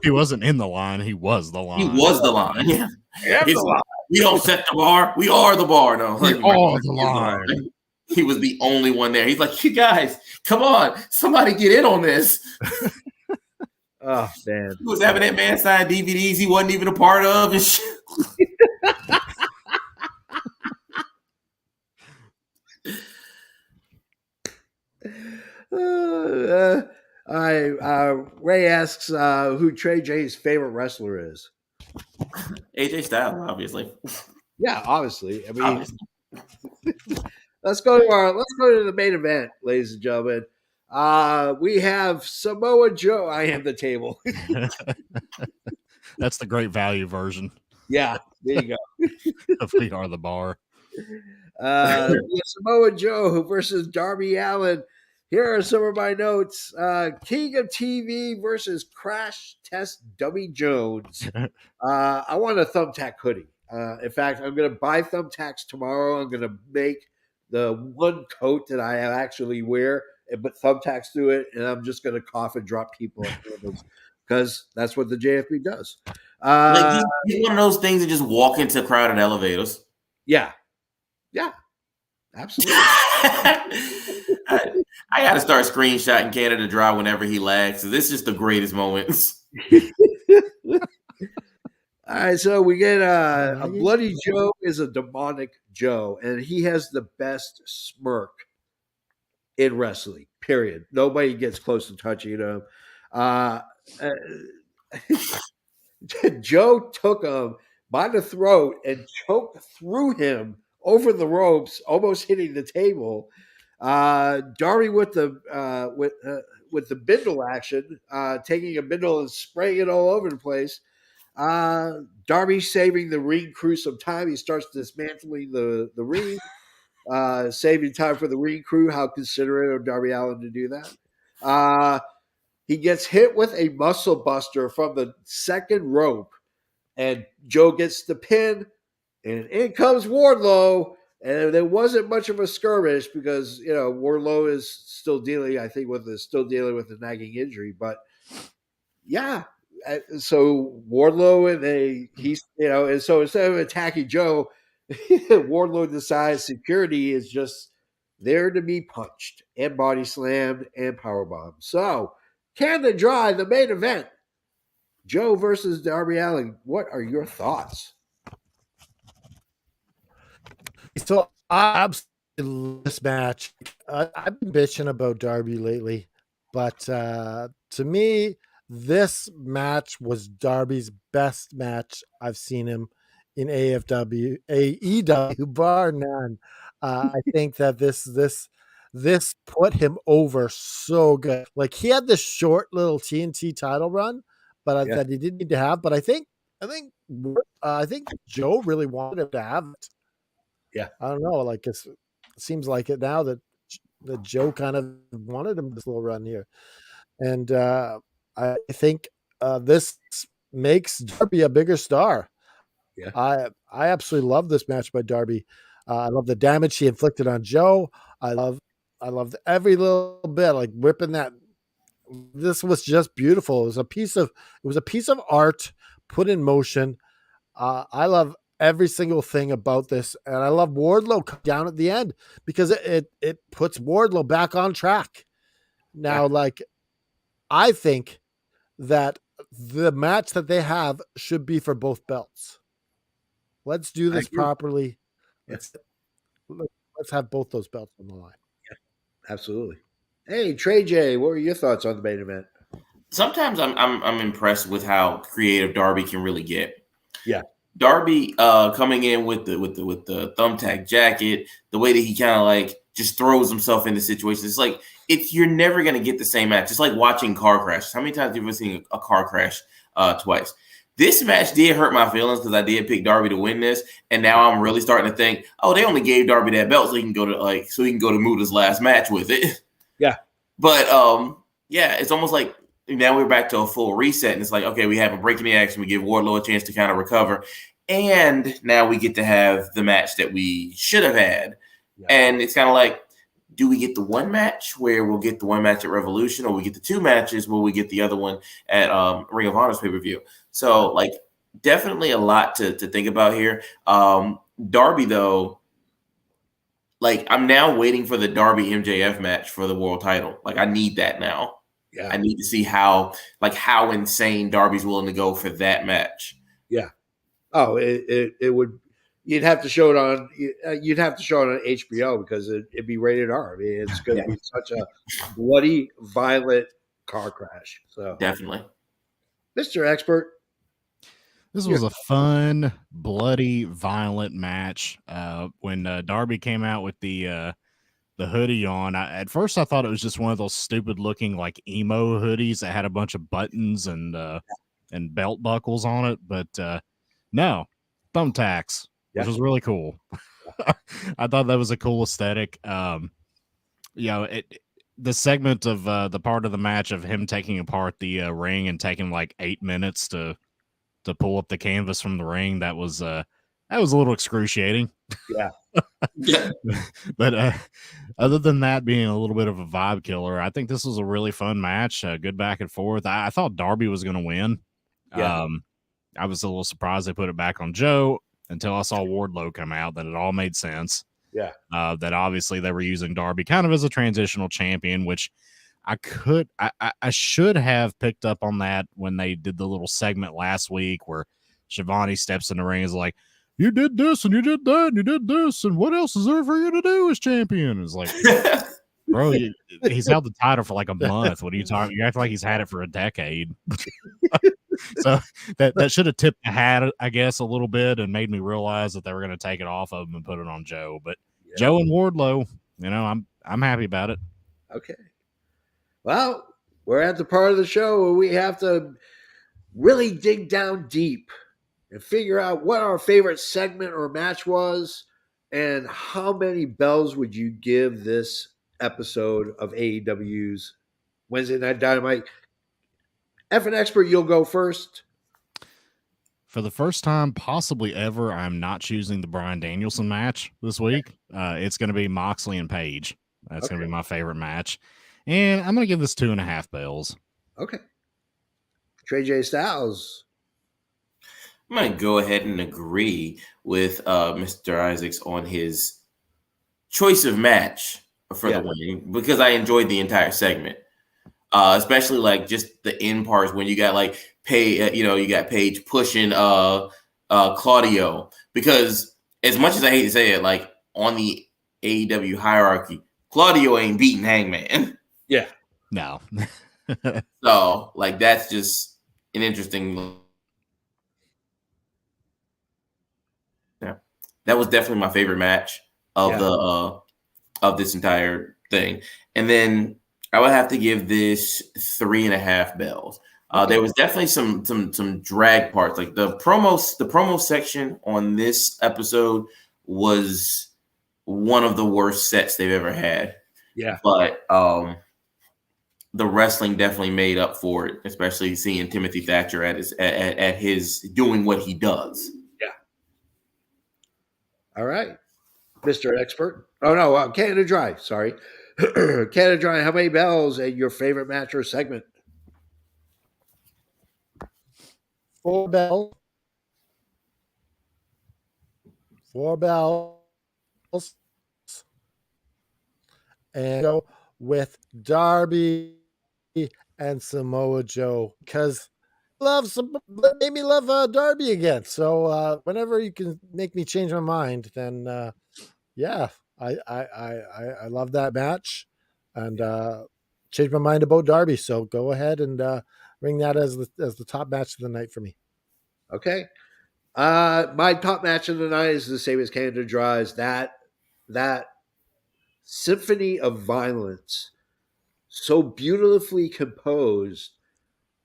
He wasn't in the line. He was the line.
He was the line. Yeah.
The line.
We don't set the bar. We are the bar. No.
We are the line.
He was the only one there. He's like, you guys, come on. Somebody get in on this.
Oh, man.
He was having that man sign DVDs he wasn't even a part of and shit.
Ray asks who Trey J's favorite wrestler is.
AJ Styles, obviously.
Yeah, obviously. I mean, let's go to the main event, ladies and gentlemen. We have Samoa Joe. I am the table.
That's the great value version.
Yeah, there you go.
We are the bar.
Samoa Joe versus Darby Allin. Here are some of my notes. King of TV versus Crash Test Dummy Jones. I want a thumbtack hoodie. In fact, I'm going to buy thumbtacks tomorrow. I'm going to make the one coat that I actually wear and put thumbtacks through it, and I'm just going to cough and drop people. because that's what the JFB does.
Like he's one of those things that just walk into crowded elevators.
Yeah, absolutely.
I got to start screenshotting Canada Dry whenever he lags. So this is just the greatest moments.
All right, so we get a Bloody Joe is a demonic Joe, and he has the best smirk in wrestling. Period. Nobody gets close to touching him. Joe took him by the throat and choked through him over the ropes, almost hitting the table. Darby with the bindle action, taking a bindle and spraying it all over the place. Darby saving the ring crew some time. He starts dismantling the ring, saving time for the ring crew. How considerate of Darby Allin to do that. He gets hit with a muscle buster from the second rope, and Joe gets the pin, and in comes Wardlow. And there wasn't much of a skirmish because Wardlow is still dealing with a nagging injury. But yeah, so Wardlow and so instead of attacking Joe, Wardlow decides security is just there to be punched and body slammed and powerbombed. So Canada Dry, the main event, Joe versus Darby Allin. What are your thoughts?
So I absolutely love this match. I've been bitching about Darby lately, but to me, this match was Darby's best match I've seen him in AEW, bar none. I think that this put him over so good. Like he had this short little TNT title run, but
Yeah.
that he didn't need to have. But I think Joe really wanted him to have it.
Yeah.
I don't know. Like it seems like it now that Joe kind of wanted him this little run here, and I think this makes Darby a bigger star.
Yeah.
I absolutely love this match by Darby. I love the damage he inflicted on Joe. I love every little bit, like whipping that. This was just beautiful. It was a piece of art put in motion. I love every single thing about this, and I love Wardlow down at the end because it puts Wardlow back on track. Now, like I think that the match that they have should be for both belts. Let's do this properly. Let's have both those belts on the line.
Absolutely. Hey, Trey J, what were your thoughts on the main event?
Sometimes I'm impressed with how creative Darby can really get.
Yeah.
Darby coming in with the thumbtack jacket, the way that he kind of like just throws himself into situations. It's like you're never gonna get the same match. It's like watching car crashes. How many times have you ever seen a car crash twice? This match did hurt my feelings because I did pick Darby to win this, and now I'm really starting to think, oh, they only gave Darby that belt so he can go to Muta's last match with it.
Yeah.
But yeah, it's almost like now we're back to a full reset, and it's like, okay, we have a break in the action. We give Wardlow a chance to kind of recover, and now we get to have the match that we should have had. Yeah. And it's kind of like, do we get the one match where we'll get the one match at Revolution, or we get the two matches where we get the other one at Ring of Honor's pay-per-view? So, like, definitely a lot to think about here. Darby, though, like, I'm now waiting for the Darby MJF match for the world title. Like, I need that now. Yeah. I need to see how insane Darby's willing to go for that match.
Yeah. Oh, it would. You'd have to show it on. You'd have to show it on HBO because it'd be rated R. I mean, it's going to be such a bloody, violent car crash. So
definitely,
Mr. Expert.
This was a fun, bloody, violent match. When Darby came out with the hoodie on, at first I thought it was just one of those stupid-looking like emo hoodies that had a bunch of buttons and belt buckles on it, but no, thumbtacks. Which was really cool. I thought that was a cool aesthetic. The segment of the part of the match of him taking apart the ring and taking like 8 minutes to pull up the canvas from the ring, that was a little excruciating.
Yeah.
Yeah.
But other than that being a little bit of a vibe killer, I think this was a really fun match. Good back and forth. I thought Darby was going to win.
Yeah.
I was a little surprised they put it back on Joe until I saw Wardlow come out. Then it all made sense.
Yeah.
That obviously they were using Darby kind of as a transitional champion, which I should have picked up on that when they did the little segment last week where Shivani steps in the ring and is like, you did this and you did that and you did this and what else is there for you to do as champion? It's like, bro, he's held the title for like a month. What are you talking? You act like he's had it for a decade. So that should have tipped the hat, I guess, a little bit and made me realize that they were going to take it off of him and put it on Joe. But
Yeah.
Joe and Wardlow, I'm happy about it.
Okay. Well, we're at the part of the show where we have to really dig down deep and figure out what our favorite segment or match was and how many bells would you give this episode of AEW's Wednesday Night Dynamite. F an expert, you'll go first.
For the first time possibly ever, I'm not choosing the Bryan Danielson match this week. It's going to be Moxley and Page. That's going to be my favorite match. And I'm going to give this 2.5 bells.
Okay. Trey J Styles.
I'm going to go ahead and agree with Mr. Isaacs on his choice of match for the win because I enjoyed the entire segment. Especially like just the end parts when you got like you got Paige pushing Claudio, because as much as I hate to say it, like on the AEW hierarchy, Claudio ain't beating Hangman.
Yeah.
No.
So like that's just an interesting. Yeah, that was definitely my favorite match of the of this entire thing, and then I would have to give this 3.5 bells. There was definitely some drag parts, like the promo section on this episode was one of the worst sets they've ever had.
Yeah,
but the wrestling definitely made up for it, especially seeing Timothy Thatcher at his doing what he does.
Yeah. All right, Mr. Expert. Oh no, Canada Dry. Sorry. Canada Dry, how many bells at your favorite match or segment?
4 bells. 4 bells. And go with Darby and Samoa Joe because made me love Darby again. So whenever you can make me change my mind, then I love that match and changed my mind about Darby. So go ahead and bring that as the top match of the night for me.
Okay. My top match of the night is the same as Canada Dry's. That symphony of violence, so beautifully composed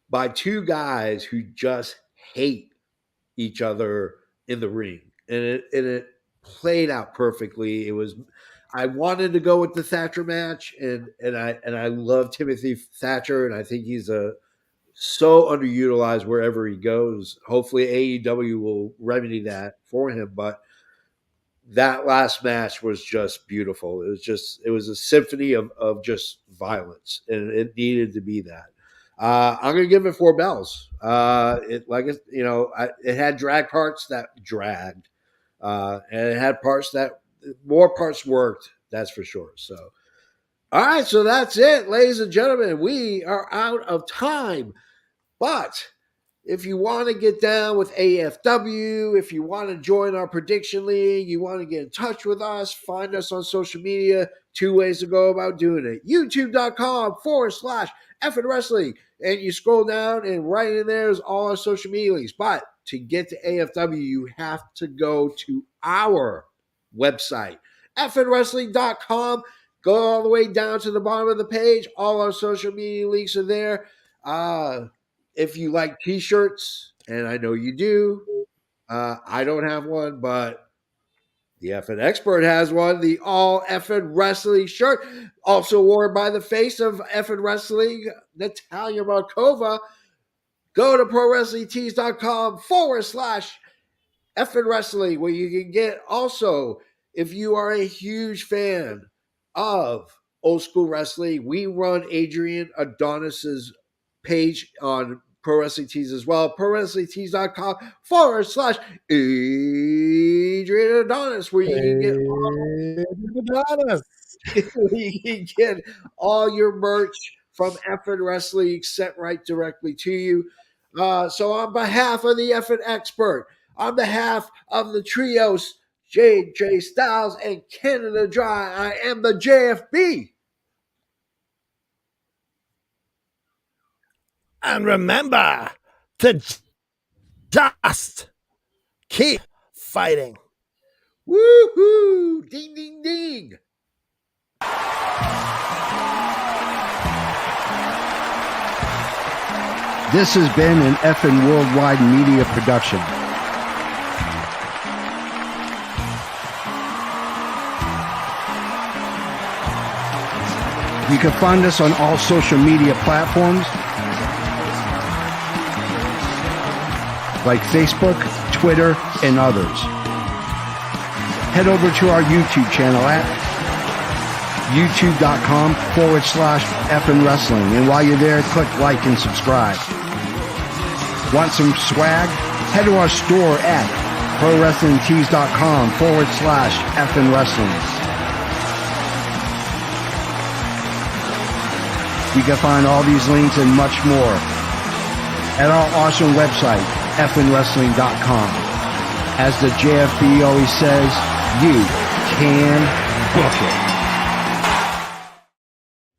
by two guys who just hate each other in the ring. And it played out perfectly. I wanted to go with the Thatcher match, and I love Timothy Thatcher, and I think he's so underutilized wherever he goes. Hopefully AEW will remedy that for him, but that last match was just beautiful. It was a symphony of just violence, and it needed to be that. I'm going to give it 4 bells. It had drag parts that dragged, and it had parts that more parts worked. That's for sure. So, all right. So that's it, ladies and gentlemen. We are out of time, but if you want to get down with AFW, if you want to join our prediction league, you want to get in touch with us, find us on social media. 2 ways to go about doing it. YouTube.com/Effin Wrestling. And you scroll down and right in there is all our social media links. But to get to AFW, you have to go to our website, effinwrestling.com. Go all the way down to the bottom of the page. All our social media links are there. If you like t-shirts, and I know you do, I don't have one, but the Effin Expert has one, the All Effin Wrestling shirt, also worn by the face of Effin Wrestling, Natalia Markova. Go to ProWrestlingTees.com/Effin Wrestling, where you can get also if you are a huge fan of old school wrestling, we run Adrian Adonis's page on Pro Wrestling Tees as well. ProWrestlingTees.com/Adrian Adonis, where you can get
Adonis.
you can get all your merch from Effin Wrestling sent right directly to you. So on behalf of the Effin Expert, on behalf of the trios, J Styles and Canada Dry, I am the JFB.
And remember to just keep fighting.
Woohoo! Ding, ding, ding.
This has been an effing worldwide media production. You can find us on all social media platforms like Facebook, Twitter, and others. Head over to our YouTube channel at youtube.com/effin wrestling. And while you're there, click like and subscribe. Want some swag? Head to our store at prowrestlingtees.com/effin wrestling. You can find all these links and much more at our awesome website, effinwrestling.com. As the JFB always says, you can book it.